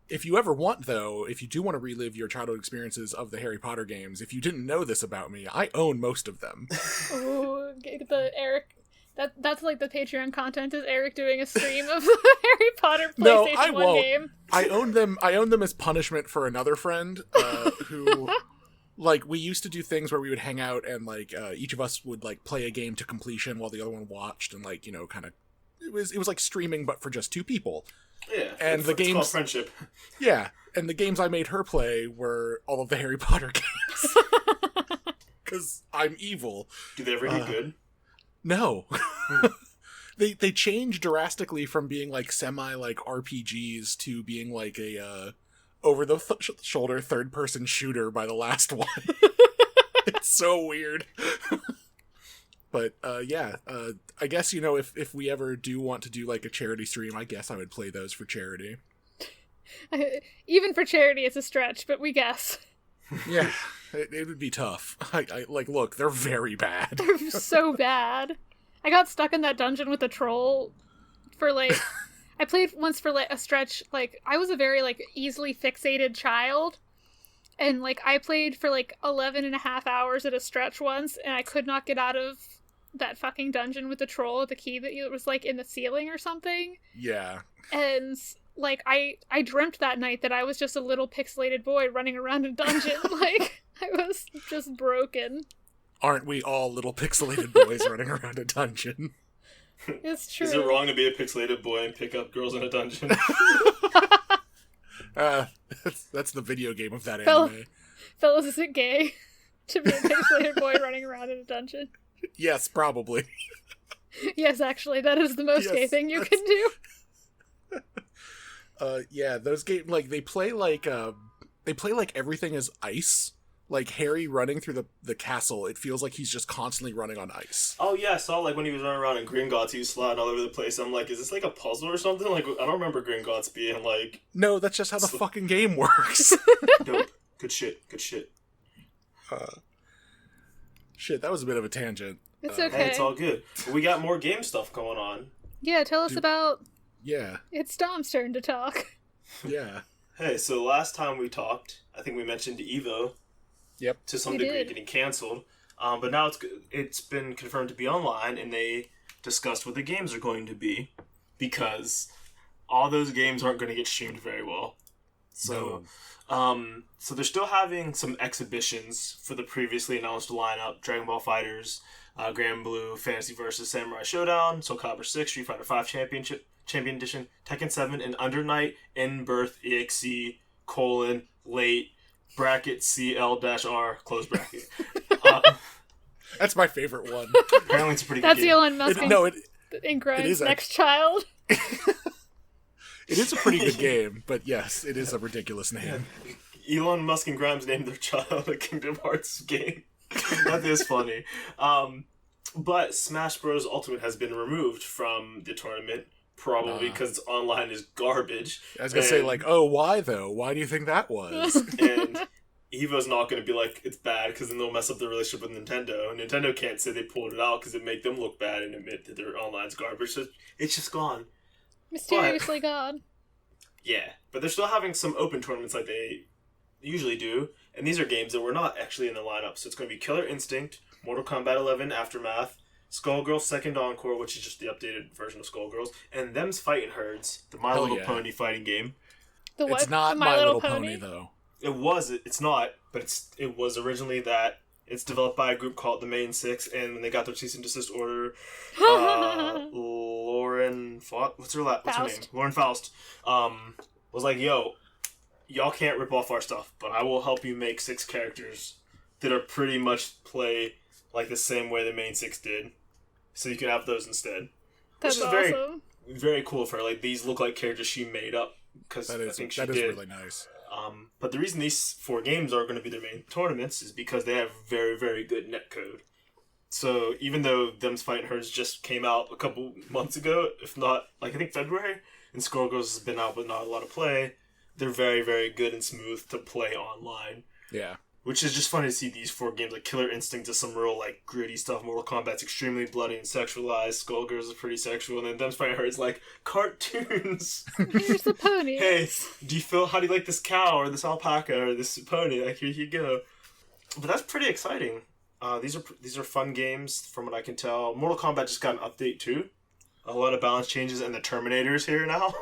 If you ever want, though, if you do want to relive your childhood experiences of the Harry Potter games, if you didn't know this about me, I own most of them. Ooh, That's like the Patreon content is Eric doing a stream of the Harry Potter PlayStation 1 game. I own them as punishment for another friend who like we used to do things where we would hang out and like each of us would like play a game to completion while the other one watched and like, you know, kind of it was like streaming but for just two people. Yeah. And the games called friendship. Yeah, and the games I made her play were all of the Harry Potter games. Cuz I'm evil. Do they ever get good? No. They changed drastically from being like semi like RPGs to being like a over the shoulder third person shooter by the last one. It's so weird. But yeah, I guess, you know, if we ever do want to do like a charity stream, I guess I would play those for charity. Even for charity it's a stretch, but we guess. Yeah. It would be tough. I like, look, they're very bad. They're so bad. I got stuck in that dungeon with a troll for, like... I played once for, like, a stretch, like, I was a very, like, easily fixated child, and, like, I played for, like, 11 and a half hours at a stretch once, and I could not get out of that fucking dungeon with the troll, the key that was, like, in the ceiling or something. Yeah. And... like, I dreamt that night that I was just a little pixelated boy running around a dungeon. Like, I was just broken. Aren't we all little pixelated boys running around a dungeon? It's true. Is it wrong to be a pixelated boy and pick up girls in a dungeon? That's the video game of that Fellas, anime. Fellas, is it gay to be a pixelated boy running around in a dungeon? Yes, probably. Yes, actually, that is the most gay thing you can do. Yeah, those games, like, they play like everything is ice. Like, Harry running through the castle, it feels like he's just constantly running on ice. Oh yeah, I saw, like, when he was running around in Gringotts, he was sliding all over the place. I'm like, is this like a puzzle or something? Like, I don't remember Gringotts being like... No, that's just how the fucking game works. Dope. Good shit. Shit, that was a bit of a tangent. It's okay. Hey, it's all good. But we got more game stuff going on. Yeah, tell us about... Yeah. It's Dom's turn to talk. Yeah. Hey, so last time we talked, I think we mentioned Evo. Yep. To some degree getting canceled. But now it's been confirmed to be online, and they discussed what the games are going to be, because all those games aren't going to get streamed very well. So, so they're still having some exhibitions for the previously announced lineup: Dragon Ball FighterZ, Grand Blue, Fantasy vs. Samurai Showdown, Soul Calibur 6, Street Fighter 5 Champion Edition, Tekken 7, and Under Night, In Birth, EXE, : late, bracket CL-R, close bracket. That's my favorite one. Apparently it's a pretty good game. That's Elon Musk in Grime's next child. It is a pretty good game, but yes, it is a ridiculous name. Elon Musk and Grimes named their child a Kingdom Hearts game. That is funny. But Smash Bros. Ultimate has been removed from the tournament, probably because online is garbage. I was going to say, like, oh, why though? Why do you think that was? And Evo's not going to be like, it's bad, because then they'll mess up their relationship with Nintendo. Nintendo can't say they pulled it out because it make them look bad and admit that their online's garbage. So it's just gone. Mysteriously gone. Yeah, but they're still having some open tournaments like they usually do. And these are games that were not actually in the lineup. So it's going to be Killer Instinct, Mortal Kombat 11 Aftermath, Skullgirls Second Encore, which is just the updated version of Skullgirls, and Them's Fighting Herds, the My Little Pony fighting game. The what? It's not My Little Pony, though. It's not, but it was originally that. It's developed by a group called the Main Six, and when they got their cease and desist order, Lauren what's her name? Lauren Faust was like, yo, y'all can't rip off our stuff, but I will help you make 6 characters that are pretty much play like the same way the Main Six did. So you can have those instead. That's which is awesome. very, very cool for her. Like, these look like characters she made up, because I think she did. That is really nice. But the reason these 4 games are going to be their main tournaments is because they have very, very good netcode. So even though Them's Fighting Herds just came out a couple months ago, if not, like, I think February, and Skullgirls has been out but not a lot of play, they're very, very good and smooth to play online. Yeah. Which is just funny to see these 4 games. Like, Killer Instinct is some real, like, gritty stuff. Mortal Kombat's extremely bloody and sexualized. Skullgirls is pretty sexual. And then Them's Fighting Herds, like, cartoons. Here's the pony. Hey, how do you like this cow or this alpaca or this pony? Like, here you go. But that's pretty exciting. These are fun games from what I can tell. Mortal Kombat just got an update too. A lot of balance changes, and the Terminator's here now.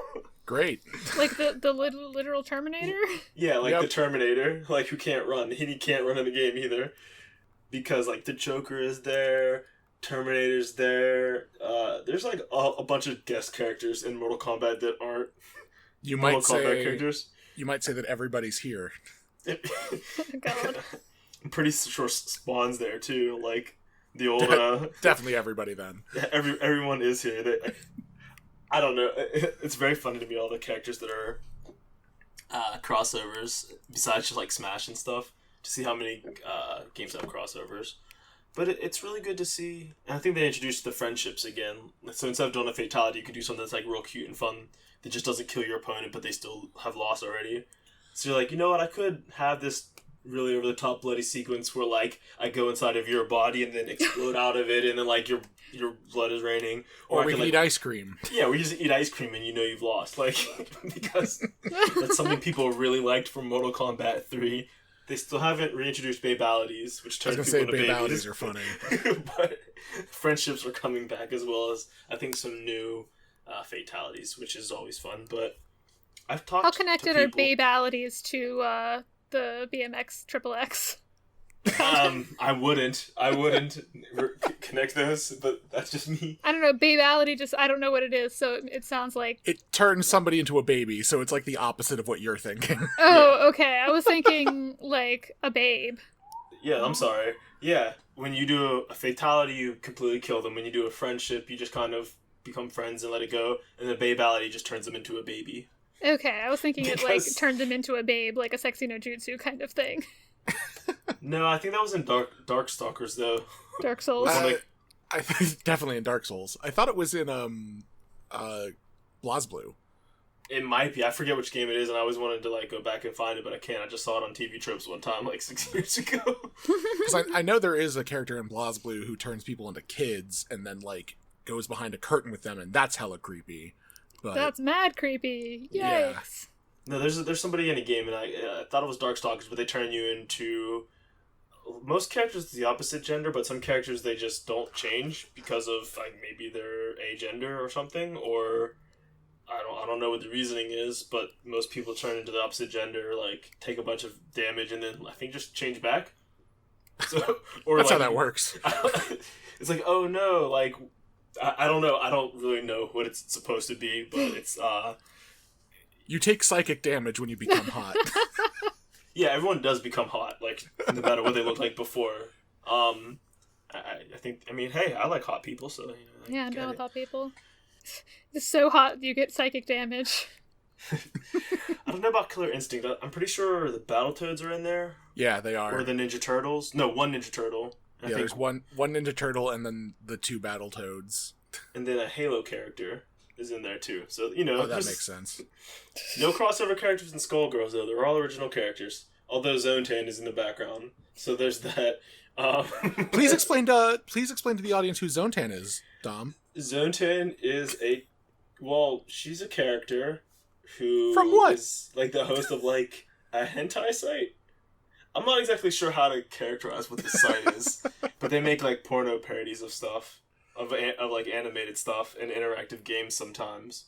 Great. Like the literal Terminator? Yeah, like the Terminator, like who can't run. He can't run in the game either. Because like the Joker is there, Terminator's there. There's like a bunch of guest characters in Mortal Kombat that aren't Mortal Kombat characters. You might say that everybody's here. God. I'm pretty sure Spawn's there too. Like the old definitely everybody then. Everyone is here. I don't know. It's very funny to me, all the characters that are crossovers besides just like Smash and stuff, to see how many games have crossovers. But it's really good to see. And I think they introduced the friendships again. So instead of doing a fatality, you could do something that's like real cute and fun that just doesn't kill your opponent, but they still have lost already. So you're like, you know what? I could have this really over the top bloody sequence where like I go inside of your body and then explode out of it, and then like your blood is raining. Or we can eat ice cream. Yeah, we just eat ice cream and you know you've lost. Like, because that's something people really liked from Mortal Kombat 3. They still haven't reintroduced babalities, which turns people into babies. Babalities are funny. But friendships are coming back, as well as I think some new fatalities, which is always fun. But I've talked How connected to are babalities to the BMX Triple X? I wouldn't connect those, but that's just me. I don't know, babality, I don't know what it is, so it sounds like... It turns somebody into a baby, so it's like the opposite of what you're thinking. Oh, okay, I was thinking, like, a babe. Yeah, I'm sorry. Yeah, when you do a fatality, you completely kill them. When you do a friendship, you just kind of become friends and let it go, and the babality just turns them into a baby. Okay, I was thinking it, like, turned them into a babe, like a sexy no jutsu kind of thing. No, I think that was in Darkstalkers, though. Dark Souls. I think definitely in Dark Souls. I thought it was in BlazBlue. It might be. I forget which game it is, and I always wanted to like go back and find it, but I can't. I just saw it on TV Tropes one time, like 6 years ago. Because I know there is a character in BlazBlue who turns people into kids and then like goes behind a curtain with them, and that's hella creepy. But that's mad creepy. Yikes. Yeah. No, there's somebody in a game, and I thought it was Darkstalkers, but they turn you into... Most characters the opposite gender, but some characters they just don't change because of like maybe their agender or something, or I don't know what the reasoning is, but most people turn into the opposite gender, like take a bunch of damage and then I think just change back. So or that's like, how that works. It's like, oh no, like I don't know, I don't really know what it's supposed to be, but it's you take psychic damage when you become hot. Yeah, everyone does become hot, like, no matter what they look like before. I think, I mean, hey, I like hot people, so, you know. Yeah, I'm down with hot people. It's so hot you get psychic damage. I don't know about Killer Instinct. I'm pretty sure the Battletoads are in there. Yeah, they are. Or the Ninja Turtles. No, one Ninja Turtle. Yeah, there's one Ninja Turtle and then the 2 Battletoads. And then a Halo character is in there, too. So, you know. Oh, that makes sense. No crossover characters in Skullgirls, though. They're all original characters. Although Zone 10 is in the background. So there's that. Please explain to the audience who Zone 10 is, Dom. Zone 10 is she's a character who from what? Is like the host of like a hentai site. I'm not exactly sure how to characterize what this site is, but they make like porno parodies of stuff, of like animated stuff and interactive games sometimes.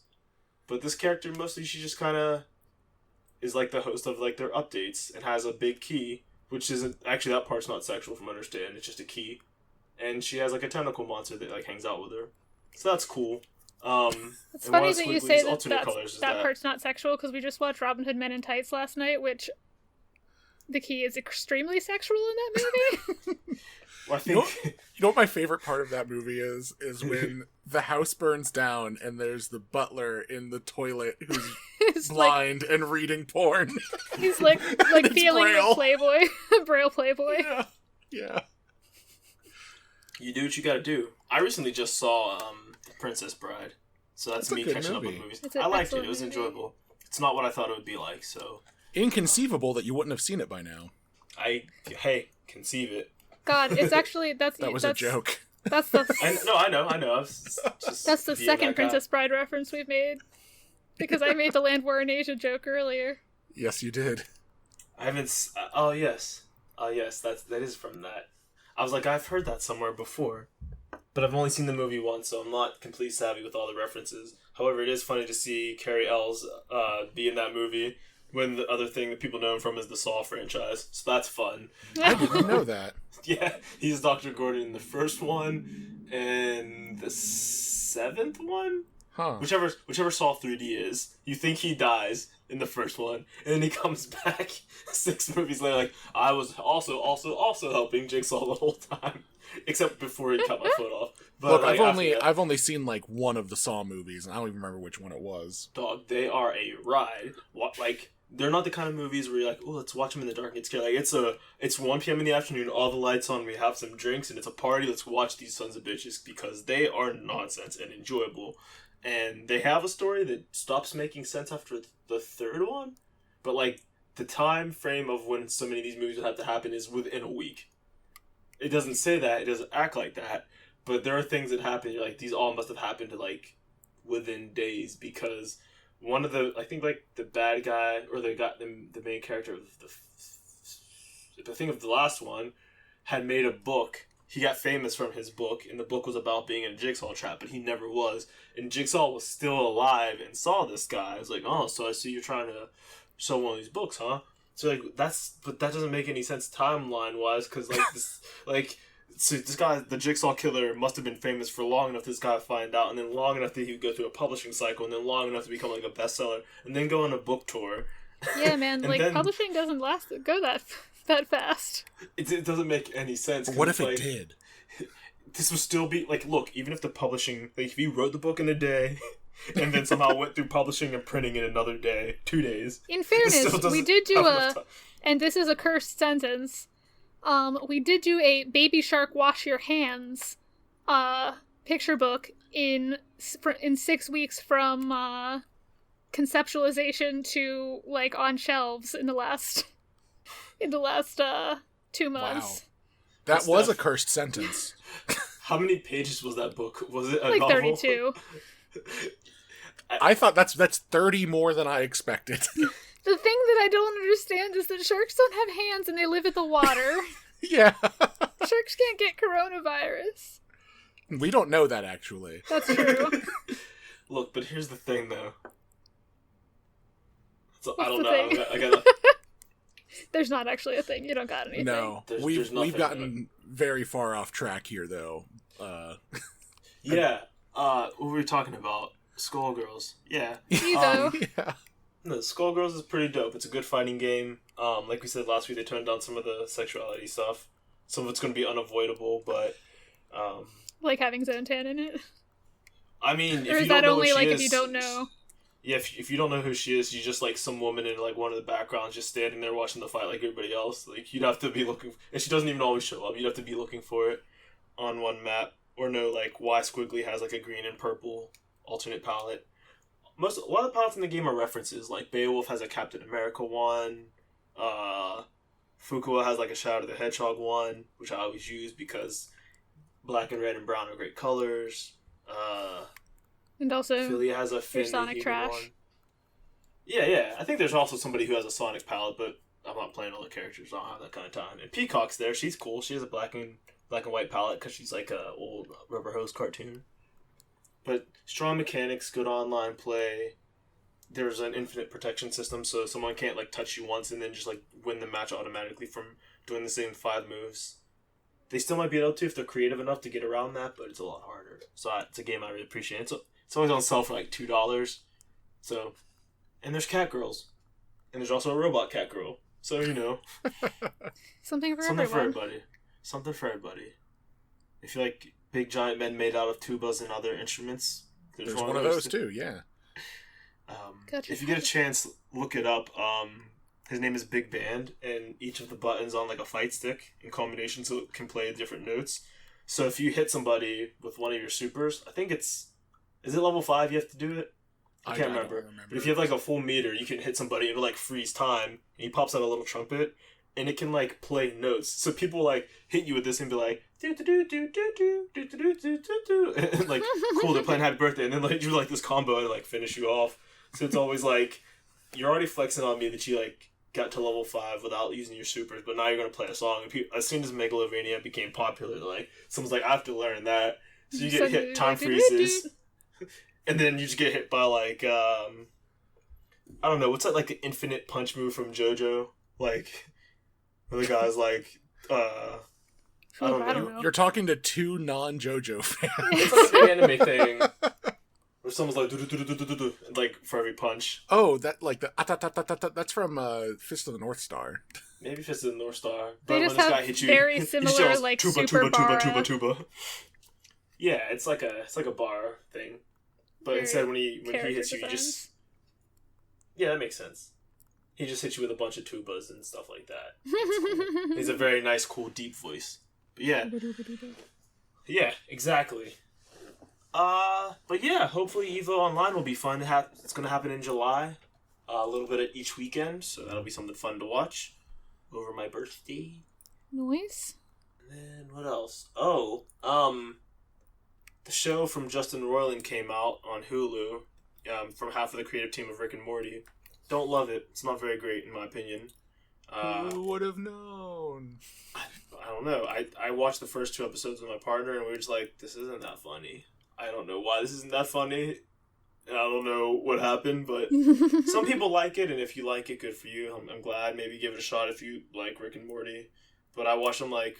But this character mostly she just kind of is like the host of like their updates and has a big key, which isn't actually, that part's not sexual from what I understand. It's just a key, and she has like a tentacle monster that like hangs out with her. So that's cool. It's funny that you say that part's not sexual, because we just watched Robin Hood Men in Tights last night, which the key is extremely sexual in that movie. Well, I think... you know what my favorite part of that movie is when the house burns down and there's the butler in the toilet who's blind and reading porn. He's like feeling the Playboy, Braille Playboy. Yeah. You do what you gotta do. I recently just saw The Princess Bride, so that's me catching up with movies. I liked it. It was enjoyable. It's not what I thought it would be like, so... Inconceivable that you wouldn't have seen it by now. Hey, conceive it. God, it's actually... That was a joke. That's the... I know. That's the second Princess Bride reference we've made. Because I made the Land War in Asia joke earlier. Yes, you did. I haven't... Oh, yes. That is from that. I was like, I've heard that somewhere before. But I've only seen the movie once, so I'm not completely savvy with all the references. However, it is funny to see Carrie Ells be in that movie when the other thing that people know him from is the Saw franchise. So that's fun. I didn't know that. Yeah, he's Dr. Gordon in the first one and the 7th one? Huh. Whichever Saw 3D is. You think he dies in the first one, and then he comes back 6 movies later like, I was also helping Jigsaw the whole time. Except before he cut my foot off. But Look, like, I've only seen like one of the Saw movies, and I don't even remember which one it was. Dog, they are a ride. Like, they're not the kind of movies where you're like, oh, let's watch them in the dark and get scared. Like, it's 1 p.m. in the afternoon, all the lights on, we have some drinks, and it's a party. Let's watch these sons of bitches because they are nonsense and enjoyable. And they have a story that stops making sense after the 3rd one, but like the time frame of when so many of these movies would have to happen is within a week. It doesn't say that, it doesn't act like that, but there are things that happen. You're like, these all must have happened like within days, because one of the, I think like the bad guy or the main character of I think of the last one had made a book. He got famous from his book, and the book was about being in a Jigsaw trap, but he never was. And Jigsaw was still alive and saw this guy. I was like, oh, so I see you're trying to sell one of these books, huh? So like but that doesn't make any sense timeline wise, because like this guy, the Jigsaw killer, must have been famous for long enough this guy to find out, and then long enough that he would go through a publishing cycle, and then long enough to become like a bestseller, and then go on a book tour. Yeah, man, like then, publishing doesn't go that fast. It doesn't make any sense. What if it did? This would still be like, look, even if the publishing, like if he wrote the book in a day and then somehow went through publishing and printing in another day, 2 days. In fairness, we did do and this is a cursed sentence, we did do a Baby Shark Wash Your Hands picture book in 6 weeks from conceptualization to like on shelves in the last 2 months. Wow. That was a cursed sentence. How many pages was that book? Was it a like novel? 32? I thought that's 30 more than I expected. The thing that I don't understand is that sharks don't have hands and they live in the water. Yeah. Sharks can't get coronavirus. We don't know that, actually. That's true. Look, but here's the thing, though. So, What's I don't know. Thing? I gotta... There's not actually a thing. You don't got anything. No. We've gotten very far off track here, though. Yeah. What were we talking about? Skullgirls. Yeah. Yeah. No, Skullgirls is pretty dope. It's a good fighting game. Like we said last week, they toned down some of the sexuality stuff. Some of it's going to be unavoidable, but... like having Zontan in it? I mean, or is that only like if you don't know? Yeah, if you don't know who she is, she's just like some woman in like one of the backgrounds just standing there watching the fight like everybody else. Like, you'd have to be looking... And she doesn't even always show up. You'd have to be looking for it on one map. Or know, like, why Squiggly has like a green and purple alternate palette. A lot of the palettes in the game are references. Like, Beowulf has a Captain America one. Fuqua has like a Shadow the Hedgehog one, which I always use because black and red and brown are great colors. And also, Philia has a Finn Sonic Trash. One. Yeah. I think there's also somebody who has a Sonic palette, but I'm not playing all the characters. I don't have that kind of time. And Peacock's there. She's cool. She has a black and white palette because she's like a old Rubber Hose cartoon. But strong mechanics, good online play. There's an infinite protection system, so someone can't like touch you once and then just like win the match automatically from doing the same 5 moves. They still might be able to if they're creative enough to get around that, but it's a lot harder. So it's a game I really appreciate. It's always on sale for like $2. So, and there's cat girls, and there's also a robot cat girl. So you know, something for everybody. Something for everybody. If you like big giant men made out of tubas and other instruments, there's one of those too. Yeah. Gotcha. If you get a chance, look it up. His name is Big Band, and each of the buttons on like a fight stick in combination so it can play different notes. So if you hit somebody with one of your supers, I think is it level 5 you have to do it? I can't remember. But if you have like a full meter, you can hit somebody and it'll like freeze time, and he pops out a little trumpet, and it can like play notes. So people like hit you with this and be like do do do do do do do do do do do, and like cool, they're playing Happy Birthday, and then like do like this combo and like finish you off. So it's always like you're already flexing on me that you like got to level 5 without using your supers, but now you're going to play a song. And as soon as Megalovania became popular, like, someone's like, I have to learn that. So you get hit, time freezes, and then you just get hit by, like, I don't know, what's that, like, the infinite punch move from JoJo? Like, where the guy's like, I don't know. You're talking to two non-JoJo fans. It's like an anime thing. Where someone's like, do, like, for every punch. Oh, that, like, that's from Fist of the North Star. Maybe Fist of the North Star. But they just have very similar, like, tuba, super tuba. Yeah, it's like a bar thing. But instead, when he hits you, you just... Yeah, that makes sense. He just hits you with a bunch of tubas and stuff like that. Cool. He's a very nice, cool, deep voice. But yeah. Yeah, exactly. But yeah, hopefully EVO Online will be fun. It's going to happen in July. A little bit at each weekend, so that'll be something fun to watch over my birthday. Nice. And then what else? Oh, the show from Justin Roiland came out on Hulu, from half of the creative team of Rick and Morty. Don't love it. It's not very great, in my opinion. Who would have known? I don't know. I watched the first 2 episodes with my partner, and we were just like, this isn't that funny. I don't know why this isn't that funny. And I don't know what happened, but some people like it, and if you like it, good for you. I'm glad. Maybe give it a shot if you like Rick and Morty. But I watched them like,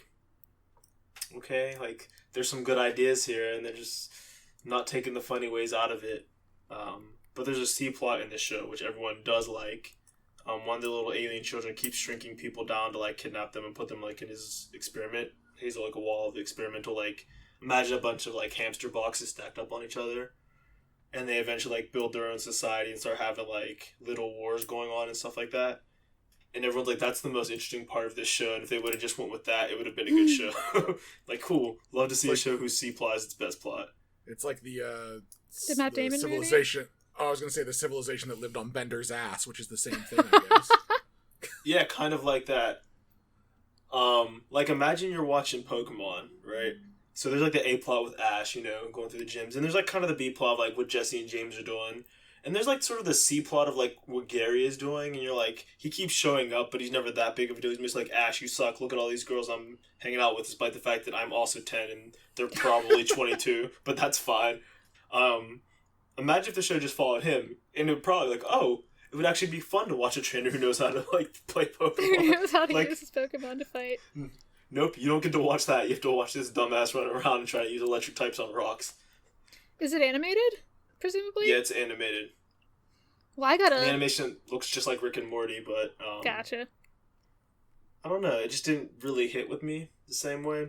okay, like, there's some good ideas here, and they're just not taking the funny ways out of it. But there's a C-plot in this show, which everyone does like. One of the little alien children keeps shrinking people down to, like, kidnap them and put them, like, in his experiment. He's, like, a wall of experimental, like, imagine a bunch of, like, hamster boxes stacked up on each other. And they eventually, like, build their own society and start having, like, little wars going on and stuff like that. And everyone's like, that's the most interesting part of this show, and if they would have just went with that, it would have been a good show. Like, cool. Love to see a show whose C-plot is its best plot. It's like the Matt Damon civilization... movie? Oh, I was going to say the civilization that lived on Bender's ass, which is the same thing, I guess. Yeah, kind of like that. Like, imagine you're watching Pokemon, right? So there's, like, the A-plot with Ash, you know, going through the gyms. And there's, like, kind of the B-plot of, like, what Jesse and James are doing. And there's, like, sort of the C-plot of, like, what Gary is doing. And you're like, he keeps showing up, but he's never that big of a deal. He's just like, Ash, you suck. Look at all these girls I'm hanging out with, despite the fact that I'm also 10 and they're probably 22. But that's fine. Imagine if the show just followed him. And it would probably, like, oh, it would actually be fun to watch a trainer who knows how to, like, play Pokemon. Who knows how to like, use his Pokemon to fight. Nope, you don't get to watch that. You have to watch this dumbass run around and try to use electric types on rocks. Is it animated, presumably? Yeah, it's animated. Well, I gotta... The animation looks just like Rick and Morty, but... Gotcha. I don't know, it just didn't really hit with me the same way.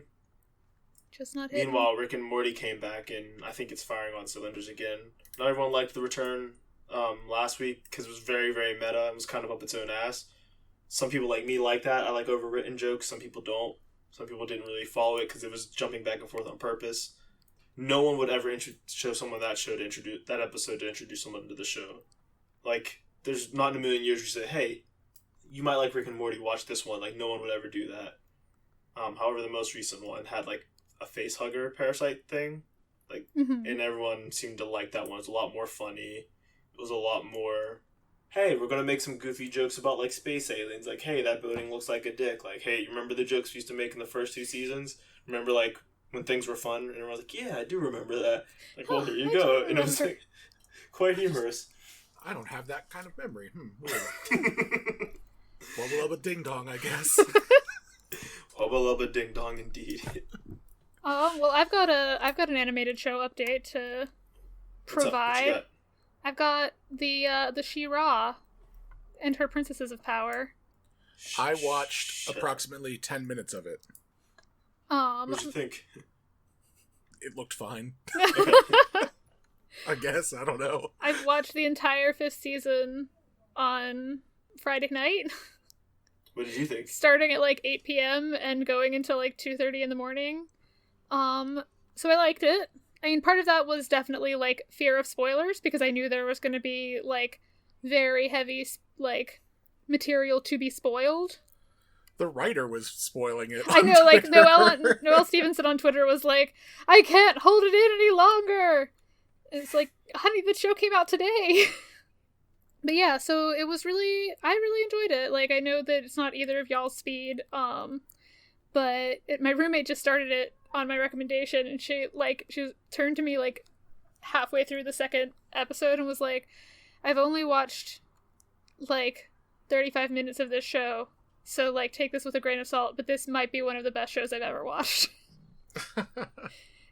Just not hitting. Meanwhile, Rick and Morty came back, and I think it's firing on cylinders again. Not everyone liked the return last week, because it was very, very meta. It was kind of up its own ass. Some people like me like that. I like overwritten jokes. Some people don't. Some people didn't really follow it, because it was jumping back and forth on purpose. No one would ever show someone that episode to introduce someone to the show. Like, there's not in a million years you say, hey, you might like Rick and Morty, watch this one. Like, no one would ever do that. However, the most recent one had, like, a face hugger parasite thing. Like, and everyone seemed to like that one. It was a lot more funny. It was a lot more, hey, we're gonna make some goofy jokes about, like, space aliens. Like, hey, that building looks like a dick. Like, hey, you remember the jokes we used to make in the first 2 seasons? Remember, like, when things were fun? And everyone's like, yeah, I do remember that. Like, well, here you go. And it was, like, quite humorous. I don't have that kind of memory. Weird. Wubba lubba ding dong, I guess. Wubba lubba ding dong, indeed. Well, I've got an animated show update to provide. I've got the She-Ra and her Princesses of Power. I watched approximately 10 minutes of it. What did you think? It looked fine. I guess, I don't know. I've watched the entire 5th season on Friday night. What did you think? Starting at, like, 8 p.m. and going until, like, 2:30 in the morning. So I liked it. I mean, part of that was definitely, like, fear of spoilers, because I knew there was going to be, like, very heavy, like, material to be spoiled. The writer was spoiling it. I know, like, Noelle Stevenson on Twitter was like, I can't hold it in any longer! And it's like, honey, the show came out today! But yeah, so it was I really enjoyed it. Like, I know that it's not either of y'all's speed, but my roommate just started it on my recommendation, and she turned to me, like, halfway through the second episode and was like, I've only watched, like, 35 minutes of this show, so, like, take this with a grain of salt, but this might be one of the best shows I've ever watched.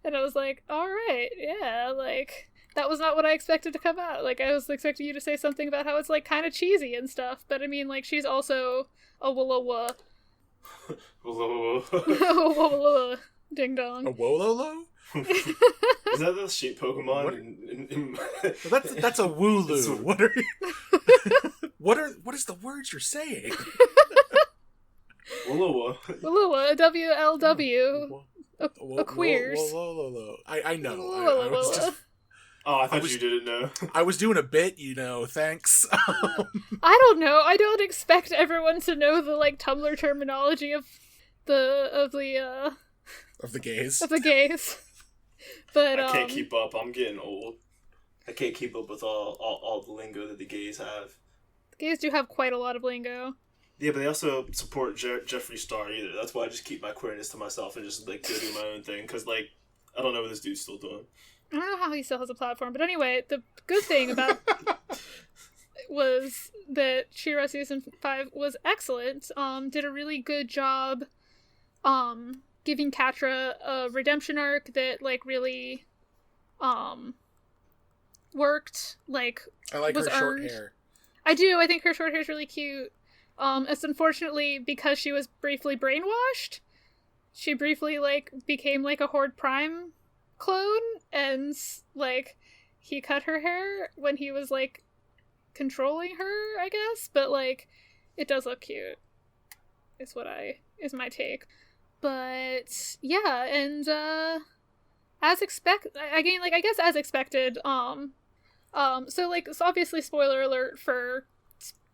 And I was like, alright, yeah, like, that was not what I expected to come out. Like, I was expecting you to say something about how it's, like, kind of cheesy and stuff, but I mean, like, she's also a Wolowa. Wolowa. Ding dong. A Wololo? Is that the sheep Pokemon? That's a Wooloo. What are you... what is the words you're saying? Wolowa. Wolowa, WLW. A queers. I know. I was just... Oh, I thought you didn't know. I was doing a bit, thanks. I don't know. I don't expect everyone to know the, like, Tumblr terminology of the gays. Of the gays. But I can't keep up. I'm getting old. I can't keep up with all the lingo that the gays have. The gays do have quite a lot of lingo. Yeah, but they also support Jeffree Star either. That's why I just keep my queerness to myself and just, like, go do my own thing. Because, like, I don't know what this dude's still doing. I don't know how he still has a platform, but anyway, the good thing about was that She-Ra season 5 was excellent. Did a really good job, giving Catra a redemption arc that, like, really, worked. Like, I like was her short earned. hair. I do. I think her short hair is really cute. It's unfortunately because she was briefly brainwashed. She briefly, like, became, like, a Horde Prime clone, and, like, he cut her hair when he was, like, controlling her, I guess, but, like, it does look cute, is my take. But yeah, and as expected, so, like, it's obviously spoiler alert for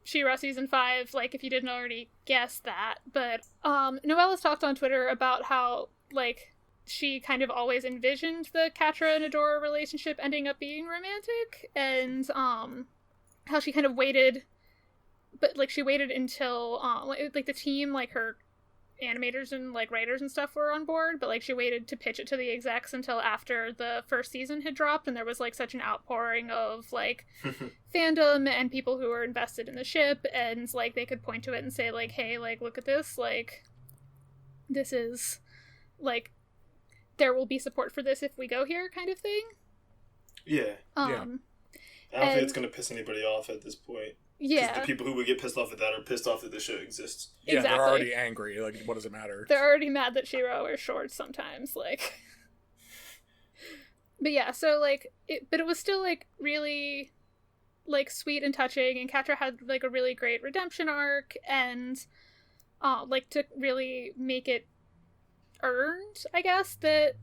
She-Ra season 5, like, if you didn't already guess that, but Noella's talked on Twitter about how, like, she kind of always envisioned the Catra and Adora relationship ending up being romantic, and how she kind of waited, but, like, she waited until like the team, like, her animators and, like, writers and stuff were on board, but, like, she waited to pitch it to the execs until after the first season had dropped, and there was, like, such an outpouring of, like, fandom and people who were invested in the ship, and, like, they could point to it and say, like, hey, like, look at this, like, this is, like, there will be support for this if we go here, kind of thing. Yeah. Yeah. I don't think it's going to piss anybody off at this point. Yeah. Because the people who would get pissed off at that are pissed off that the show exists. Yeah, exactly. They're already angry. Like, what does it matter? They're already mad that She-Ra wears shorts sometimes, like. But yeah, so, like, but it was still, like, really, like, sweet and touching, and Catra had, like, a really great redemption arc, and, like, to really make it earned, I guess, that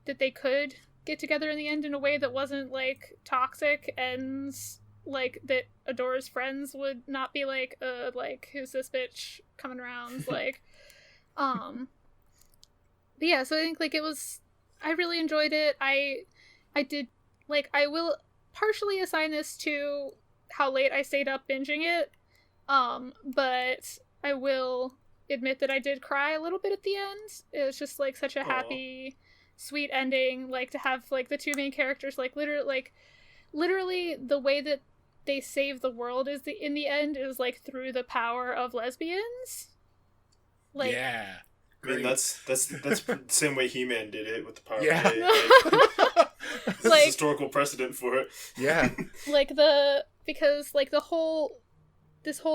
they could get together in the end in a way that wasn't, like, toxic, and, like, that Adora's friends would not be like, who's this bitch coming around, like, but yeah, so I think, like, I really enjoyed it. I did, like, I will partially assign this to how late I stayed up binging it, but I will admit that I did cry a little bit at the end. It was just, like, such a happy, sweet ending, like, to have, like, the two main characters, like, literally the way that they save the world in the end is, like, through the power of lesbians. Like, yeah. I mean, that's the same way He-Man did it with the power Yeah. of Gay. There's like, historical precedent for it. Yeah. Like, because, like, this whole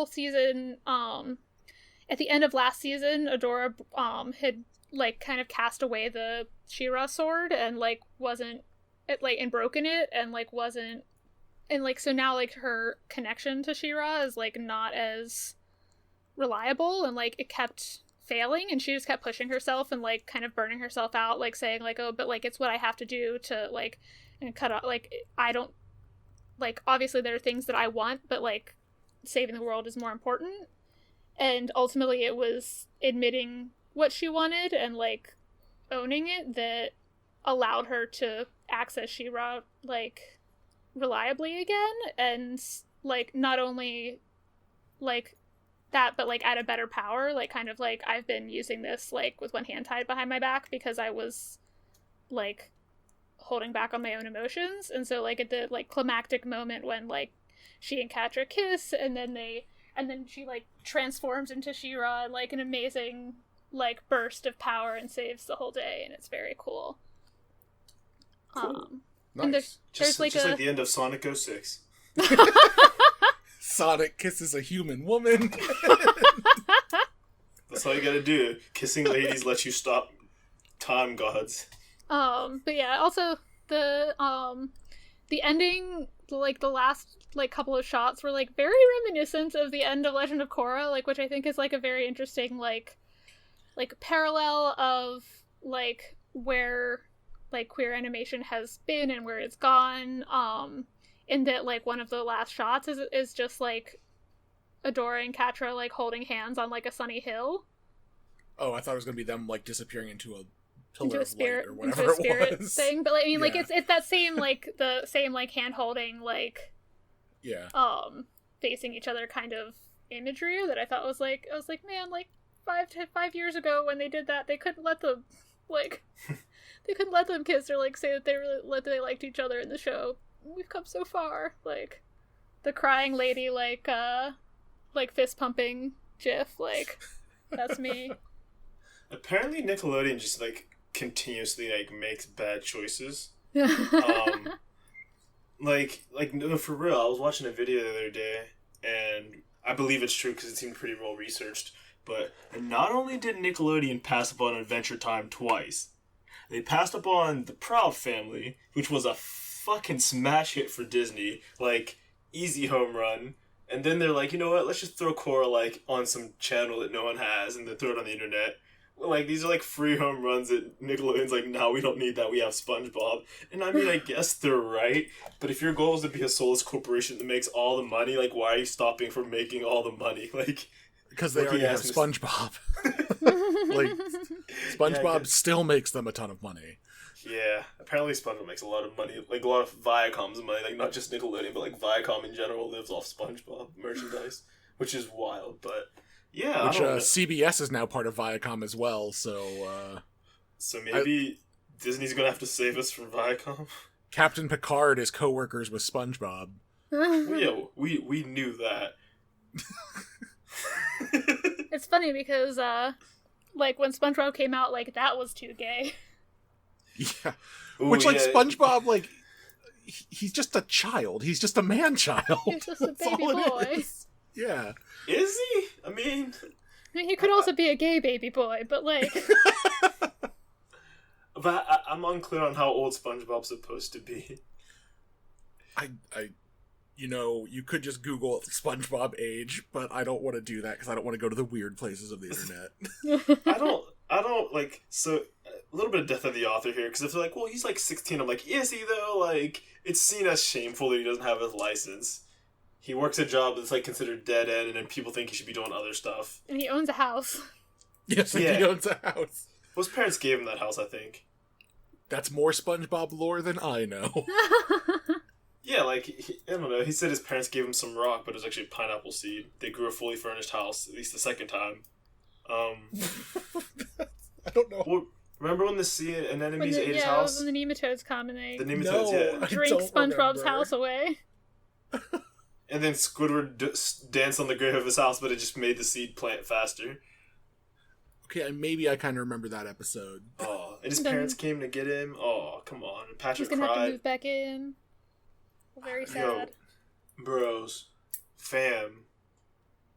season, at the end of last season, Adora, had, like, kind of cast away the She-Ra sword and, like, and broken it, and, like, wasn't, and, like, so now, like, her connection to She-Ra is, like, not as reliable, and, like, it kept failing, and she just kept pushing herself and, like, kind of burning herself out, like, saying, like, oh, but, like, it's what I have to do to, like, and cut off, like, I don't, like, obviously there are things that I want, but, like, saving the world is more important. And ultimately it was admitting what she wanted and, like, owning it that allowed her to access She-Ra, like, reliably again. And, like, not only, like, that, but, like, at a better power, like, kind of, like, I've been using this, like, with one hand tied behind my back because I was, like, holding back on my own emotions, and so, like, at the, like, climactic moment when, like, she and Catra kiss, and then she, like, transforms into She-Ra, like, an amazing, like, burst of power and saves the whole day, and it's very cool. Cool. Nice. And there's Just like like the end of Sonic 06. Sonic kisses a human woman. That's all you gotta do. Kissing ladies lets you stop time gods. But yeah, also the ending, like, the last, like, couple of shots were, like, very reminiscent of the end of Legend of Korra, like, which I think is, like, a very interesting, like parallel of, like, where, like, queer animation has been and where it's gone, in that, like, one of the last shots is just, like, Adora and Catra, like, holding hands on, like, a sunny hill. Oh, I thought it was gonna be them, like, disappearing into a pillar Into a of spirit, light or whatever into a spirit it was. thing, but, like, I mean, like, Yeah. it's that same, like, the same, like, hand holding, like, Yeah. facing each other kind of imagery that I thought was, like, I was like, man, like, 5 years ago when they did that, they couldn't let them, like, they couldn't let them kiss or, like, say that they liked each other in the show. We've come so far. Like, the crying lady, like fist pumping gif, like, that's me. Apparently Nickelodeon just, like, continuously, like, makes bad choices. Like, no, for real, I was watching a video the other day, and I believe it's true because it seemed pretty well researched, but not only did Nickelodeon pass up on Adventure Time twice, they passed up on The Proud Family, which was a fucking smash hit for Disney, like, easy home run, and then they're like, you know what, let's just throw Korra, like, on some channel that no one has, and then throw it on the internet. Like, these are, like, free home runs that Nickelodeon's like, no, we don't need that, we have SpongeBob. And I mean, I guess they're right, but if your goal is to be a soulless corporation that makes all the money, like, why are you stopping from making all the money? Like, Because they already have SpongeBob. Like, SpongeBob still makes them a ton of money. Yeah, apparently SpongeBob makes a lot of money, like, a lot of Viacom's money, like, not just Nickelodeon, but, like, Viacom in general lives off SpongeBob merchandise, which is wild, but... Yeah, which CBS is now part of Viacom as well, so... So maybe Disney's gonna have to save us from Viacom? Captain Picard is co-workers with SpongeBob. Well, yeah, we knew that. It's funny because, like, when SpongeBob came out, like, that was too gay. Yeah. Ooh, Which, like, yeah. SpongeBob, like, he's just a child. He's just a man-child. He's just a That's baby all it boy. is. Yeah. Is he? I mean, He could also be a gay baby boy, but, like... but I'm unclear on how old SpongeBob's supposed to be. You know, you could just Google SpongeBob age, but I don't want to do that because I don't want to go to the weird places of the internet. I don't, like, so, a little bit of death of the author here, because if they're like, well, he's, like, 16, I'm like, is he, though? Like, it's seen as shameful that he doesn't have his license. He works a job that's, like, considered dead end, and then people think he should be doing other stuff. And he owns a house. Yes, Yeah. he owns a house. Well, his parents gave him that house, I think. That's more SpongeBob lore than I know. Yeah, like, I don't know, he said his parents gave him some rock, but it was actually a pineapple seed. They grew a fully furnished house, at least the second time. I don't know. Well, remember when the sea anemones ate his house? When the nematodes come and they The nematodes, yeah. I drink don't SpongeBob's remember. house away. And then Squidward danced on the grave of his house, but it just made the seed plant faster. Okay, maybe I kind of remember that episode. Oh, and his Then- parents came to get him. Oh, come on. And Patrick He's gonna have to cried. move back in. Very sad. Yo, bros, fam,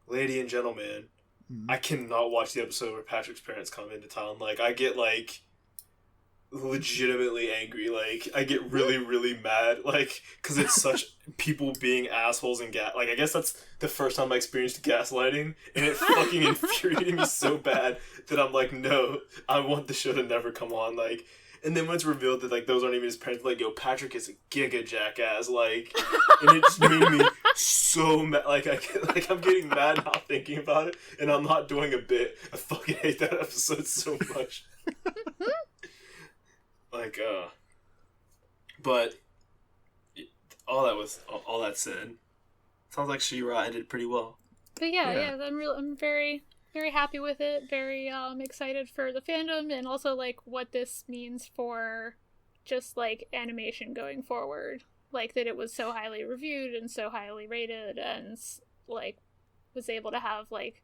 lady and gentleman, Mhm. I cannot watch the episode where Patrick's parents come into town. Like, I get, like, legitimately angry. Like, I get really, really mad. Like, because it's such people being assholes and like, I guess that's the first time I experienced gaslighting, and it fucking infuriated me so bad that I'm like, no, I want the show to never come on. Like, and then when it's revealed that, like, those aren't even his parents, like, yo, Patrick is a giga jackass, like, and it just made me so mad. Like, I'm getting mad now thinking about it, and I'm not doing a bit. I fucking hate that episode so much. Like, but all that said, Sounds like She-Ra ended pretty well. But yeah, I'm very, very happy with it. Very excited for the fandom, and also like what this means for just like animation going forward. Like that it was so highly reviewed and so highly rated, and like was able to have like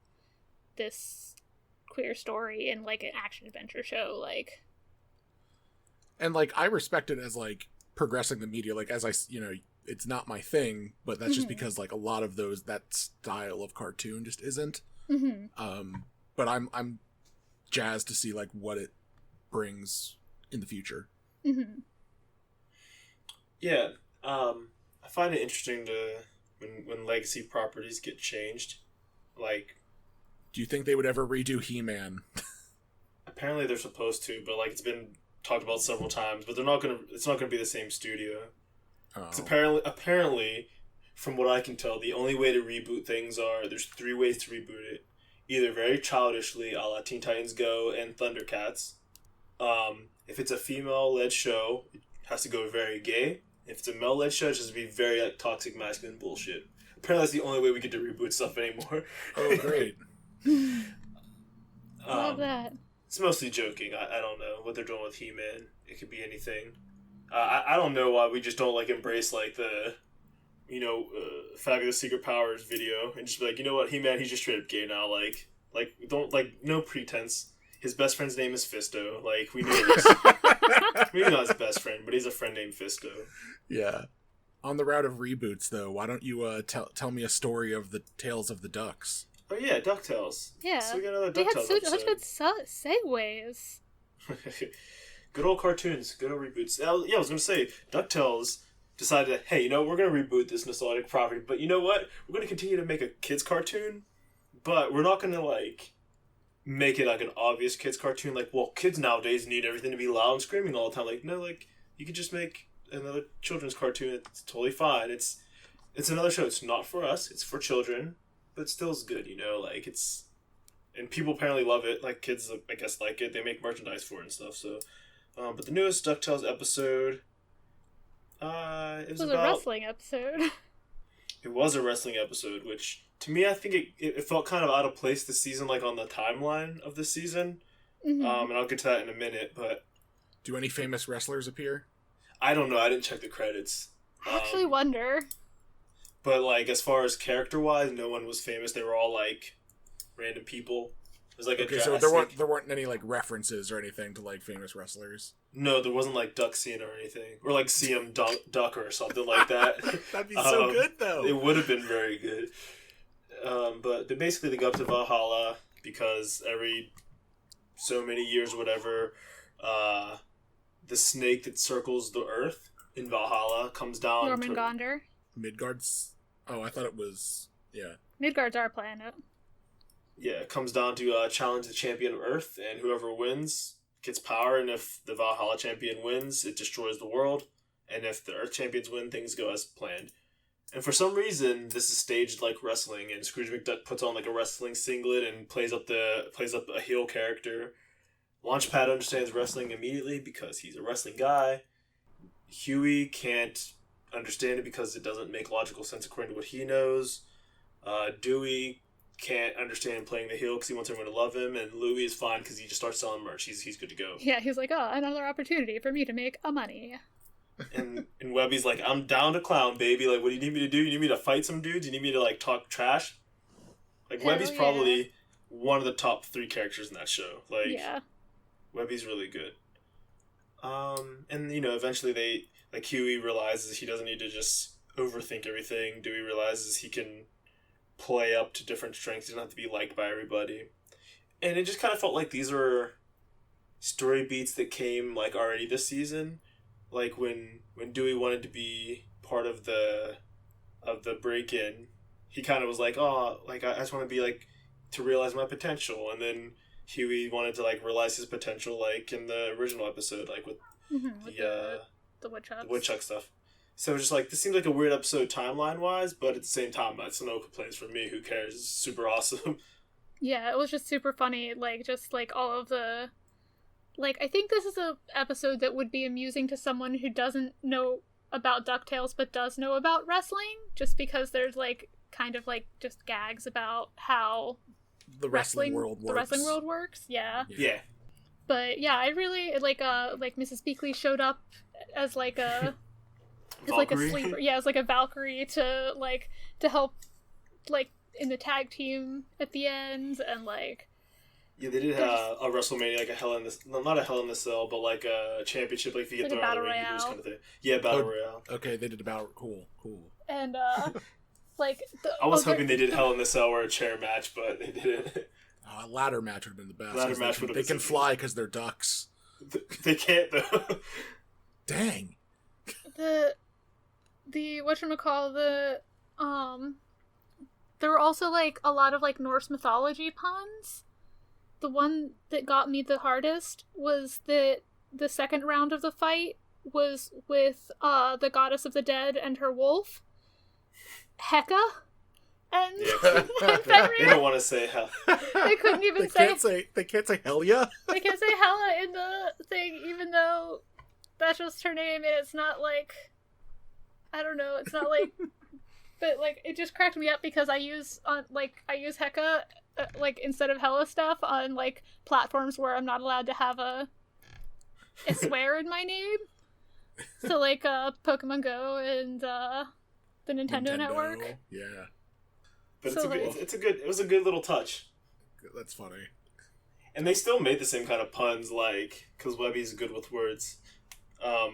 this queer story in like an action adventure show, like. And like I respect it as like progressing the media. Like as it's not my thing, but that's just because like a lot of that style of cartoon just isn't. But I'm jazzed to see like what it brings in the future. Yeah, I find it interesting to when legacy properties get changed. Like, do you think they would ever redo He-Man? Apparently they're supposed to, but like it's been talked about several times. But it's not gonna be the same studio. It's apparently, from what I can tell, the only way to reboot things there's 3 ways to reboot it. Either very childishly, a la Teen Titans Go and Thundercats. If it's a female-led show, it has to go very gay. If it's a male-led show, it has to be very like toxic masculine bullshit. Apparently that's the only way we get to reboot stuff anymore. Oh, great. Love that. It's mostly joking. I don't know what they're doing with He-Man. It could be anything. I don't know why we just don't like embrace like the, Fabulous Secret Powers video and just be like, you know what, He-Man, he's just straight up gay now. Like don't like no pretense. His best friend's name is Fisto. Like we knew it was, maybe not his best friend, but he's a friend named Fisto. Yeah. On the route of reboots, though, why don't you tell me a story of the Tales of the Ducks? Oh yeah, DuckTales. Yeah, so we got another they DuckTales had such good segues. Good old cartoons, good old reboots. Yeah, I was gonna say DuckTales decided, hey, we're gonna reboot this nostalgic property, but you know what? We're gonna continue to make a kids cartoon, but we're not gonna like make it like an obvious kids cartoon. Like, well, kids nowadays need everything to be loud and screaming all the time. Like, no, like you could just make another children's cartoon. It's totally fine. It's another show. It's not for us. It's for children, but still is good. Like it's, and people apparently love it. Like kids, I guess, like it. They make merchandise for it and stuff. So. But the newest DuckTales episode, it was a wrestling episode. It was a wrestling episode, which, to me, I think it felt kind of out of place this season, like on the timeline of this season. And I'll get to that in a minute, but... Do any famous wrestlers appear? I don't know, I didn't check the credits. I actually wonder. But, like, as far as character-wise, no one was famous. They were all, like, random people. It was like so there weren't any like references or anything to like famous wrestlers. No, there wasn't like Duck Cena or anything, or like CM Duck or something like that. That'd be so good though. It would have been very good. But basically they go up to Valhalla because every so many years or whatever, the snake that circles the earth in Valhalla comes down. Jormungandr. Midgard's. Oh, I thought it was. Yeah. Midgard's our planet. Yeah, it comes down to challenge the champion of Earth, and whoever wins gets power, and if the Valhalla champion wins, it destroys the world, and if the Earth champions win, things go as planned. And for some reason, this is staged like wrestling, and Scrooge McDuck puts on like a wrestling singlet and plays up a heel character. Launchpad understands wrestling immediately because he's a wrestling guy. Huey can't understand it because it doesn't make logical sense according to what he knows. Dewey can't understand playing the heel because he wants everyone to love him, and Louie is fine because he just starts selling merch. He's good to go. Yeah, he's like, oh, another opportunity for me to make a money. And Webby's like, I'm down to clown, baby. Like, what do you need me to do? You need me to fight some dudes? You need me to like talk trash? Like, Webby's probably one of the top 3 characters in that show. Like, yeah. Webby's really good. And eventually Huey realizes he doesn't need to just overthink everything. Dewey realizes he can play up to different strengths. He doesn't have to be liked by everybody. And it just kind of felt like these were story beats that came like already this season. Like when Dewey wanted to be part of the break-in, he kind of was like, oh, like I just want to be like to realize my potential. And then Huey wanted to like realize his potential, like in the original episode, like with the woodchucks. The woodchuck stuff. So just like, this seems like a weird episode timeline-wise, but at the same time, that's no complaints from me. Who cares? It's super awesome. Yeah, it was just super funny. Like, just like all of the... Like, I think this is a episode that would be amusing to someone who doesn't know about DuckTales but does know about wrestling, just because there's like kind of like just gags about how the wrestling world works. Yeah. Yeah. But yeah, I really like Mrs. Geekly showed up as like a like a sleeper. Yeah, as like a Valkyrie to help like in the tag team at the end, and like yeah, they did a WrestleMania, like a Hell in this, not a Hell in the Cell, but like a championship, like if you get thrown out of the ring, you lose kind of thing. Yeah, Battle Royale. Okay, they did a battle. Cool. And like I was hoping they did Hell in the Cell or a chair match, but they didn't. A ladder match would have been the best. Ladder match they can fly because they're ducks. They can't though. Dang. The whatchamacall, there were also like a lot of like Norse mythology puns. The one that got me the hardest was that the second round of the fight was with the goddess of the dead and her wolf, Heka. And, yeah, and Fenrir, they don't want to say hell. They couldn't even They can't say Helia. They can't say Hela in the thing, even though that's just her name, and it's not like, I don't know, it's not like, but like it just cracked me up because I use Heka like instead of Hela stuff on like platforms where I'm not allowed to have a swear in my name. So like Pokemon Go and the Nintendo Network. Yeah. But it was a good little touch. That's funny. And they still made the same kind of puns, like, because Webby's good with words. I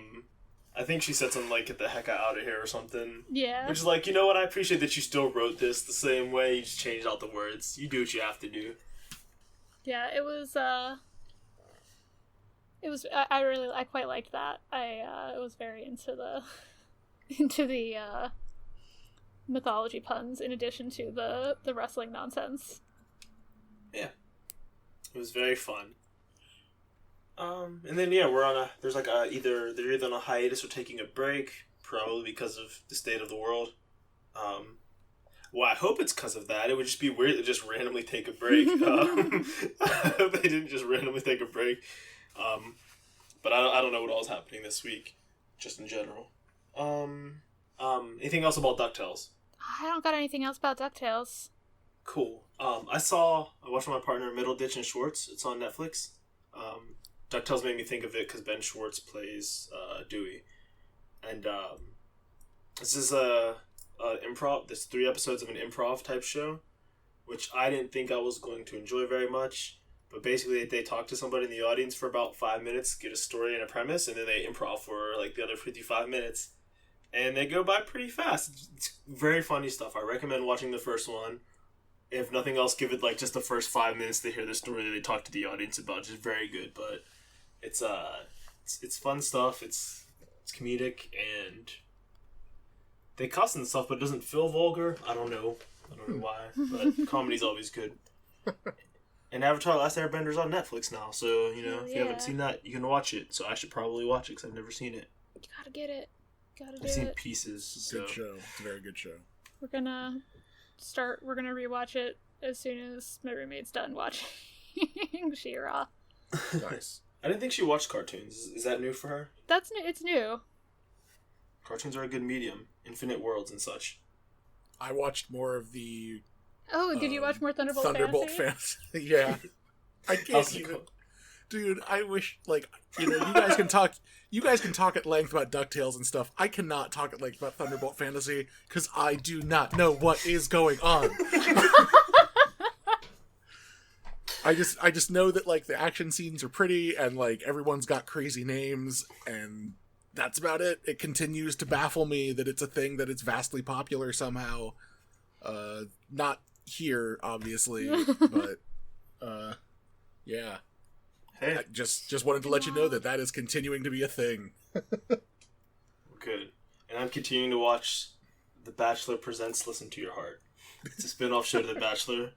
think she said something like, get the heck out of here or something. Yeah. Which is like, you know what, I appreciate that you still wrote this the same way, you just changed out the words. You do what you have to do. Yeah, I quite liked that. I was very into the mythology puns in addition to the wrestling nonsense. Yeah. It was very fun. And then we're on they're either on a hiatus or taking a break, probably because of the state of the world. Well, I hope it's because of that. It would just be weird to just randomly take a break. I hope they didn't just randomly take a break. But I don't know what all is happening this week, just in general. Anything else about DuckTales? I don't got anything else about DuckTales. Cool. I watched with my partner Middleditch and Schwartz. It's on Netflix. DuckTales made me think of it because Ben Schwartz plays Dewey. And this is this 3 episodes of an improv type show, which I didn't think I was going to enjoy very much. But basically, they talk to somebody in the audience for about 5 minutes, get a story and a premise, and then they improv for like the other 55 minutes. And they go by pretty fast. It's very funny stuff. I recommend watching the first one. If nothing else, give it like just the first 5 minutes to hear the story that they talk to the audience about. It's very good, but it's fun stuff. It's comedic, and they cuss and stuff, but it doesn't feel vulgar. I don't know why, but comedy's always good. And Avatar: Last Airbender's on Netflix now, so if you haven't seen that, you can watch it. So I should probably watch it because I've never seen it. You gotta get it. I've seen pieces. So. Good show. It's a very good show. We're gonna rewatch it as soon as my roommate's done watching She-Ra. Nice. I didn't think she watched cartoons. Is that new for her? That's new. It's new. Cartoons are a good medium. Infinite Worlds and such. I watched more of the... Oh, did you watch more Thunderbolt Fantasy? Yeah. I can't even... Dude, I wish, you guys can talk... You guys can talk at length about DuckTales and stuff. I cannot talk at length about Thunderbolt Fantasy, because I do not know what is going on. I just know that, the action scenes are pretty, and, everyone's got crazy names, and that's about it. It continues to baffle me that it's a thing that is vastly popular somehow. Not here, obviously, but, yeah. Hey. I just wanted to let you know that is continuing to be a thing. Good. And I'm continuing to watch The Bachelor Presents Listen to Your Heart. It's a spin-off show to The Bachelor.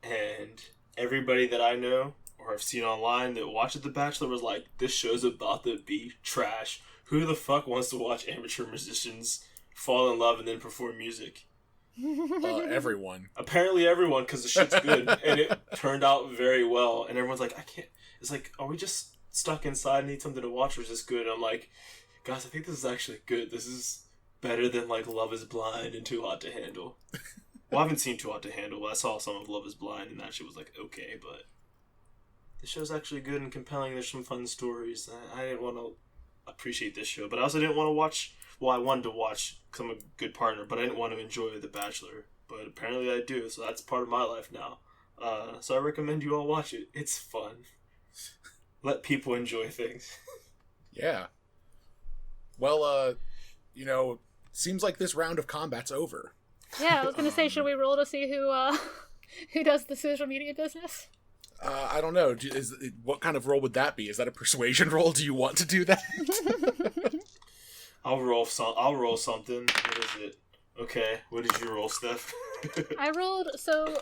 And everybody that I know or have seen online that watches The Bachelor was like, this show's about to be trash. Who the fuck wants to watch amateur musicians fall in love and then perform music? Everyone. Apparently everyone, because the shit's good. And it turned out very well. And everyone's like, I can't... It's like, are we just stuck inside and need something to watch, or is this good? And I'm like, guys, I think this is actually good. This better than, like, Love is Blind and Too Hot to Handle. Well, I haven't seen Too Hot to Handle, but I saw some of Love is Blind, and that shit was, like, okay, but the show's actually good and compelling. There's some fun stories. I didn't want to appreciate this show, but I also didn't want to watch, well, I wanted to watch, because I'm a good partner, but I didn't want to enjoy The Bachelor, but apparently I do, so that's part of my life now. So I recommend you all watch it. It's fun. Let people enjoy things. Yeah. Well, seems like this round of combat's over. Yeah, I was gonna say, should we roll to see who does the social media business? I don't know. What kind of roll would that be? Is that a persuasion roll? Do you want to do that? I'll roll something. What is it? Okay, what did you roll, Steph? I rolled, so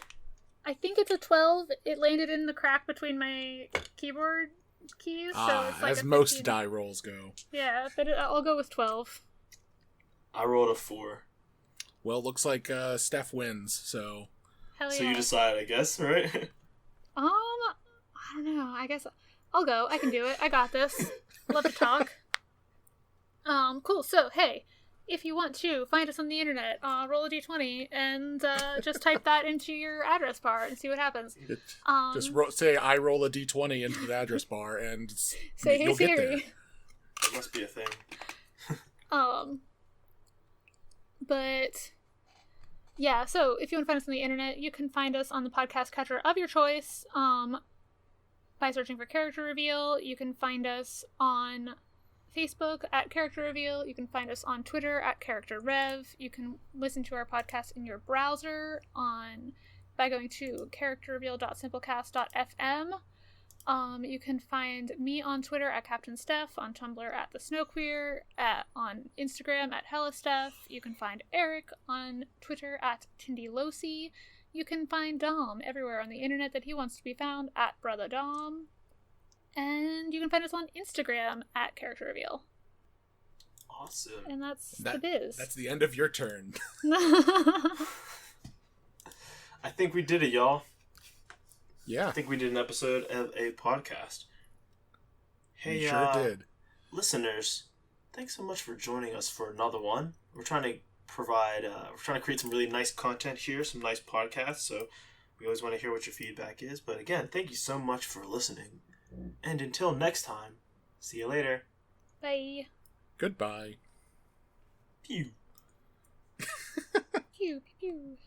I think it's a 12. It landed in the crack between my keyboard keys, so it's like as most die rolls go. Yeah, but I'll go with 12. I rolled a 4. Well, looks like Steph wins, so... Hell yeah. So you decide, I guess, right? I don't know. I guess I'll go. I can do it. I got this. Love to talk. Cool. So, hey, if you want to find us on the internet, roll a d20 and just type that into your address bar and see what happens. Just say I roll a d20 into the address bar and say, hey, you'll Siri. get there. It must be a thing. But yeah, so if you want to find us on the internet, you can find us on the podcast catcher of your choice by searching for Character Reveal. You can find us on Facebook at Character Reveal. You can find us on Twitter at Character Rev. You can listen to our podcast in your browser by going to characterreveal.simplecast.fm. You can find me on Twitter at Captain Steph, on Tumblr at The Snow Queer, on Instagram at HellaSteph. You can find Eric on Twitter at TindyLosi. You can find Dom everywhere on the internet that he wants to be found at Brother Dom. And you can find us on Instagram at Character Reveal. Awesome. And that's the biz. That's the end of your turn. I think we did it, y'all. Yeah. I think we did an episode of a podcast. Hey, we sure did. Listeners, thanks so much for joining us for another one. We're trying to create some really nice content here, some nice podcasts, so we always want to hear what your feedback is. But again, thank you so much for listening. And until next time, see you later. Bye. Goodbye. Pew. Pew, pew.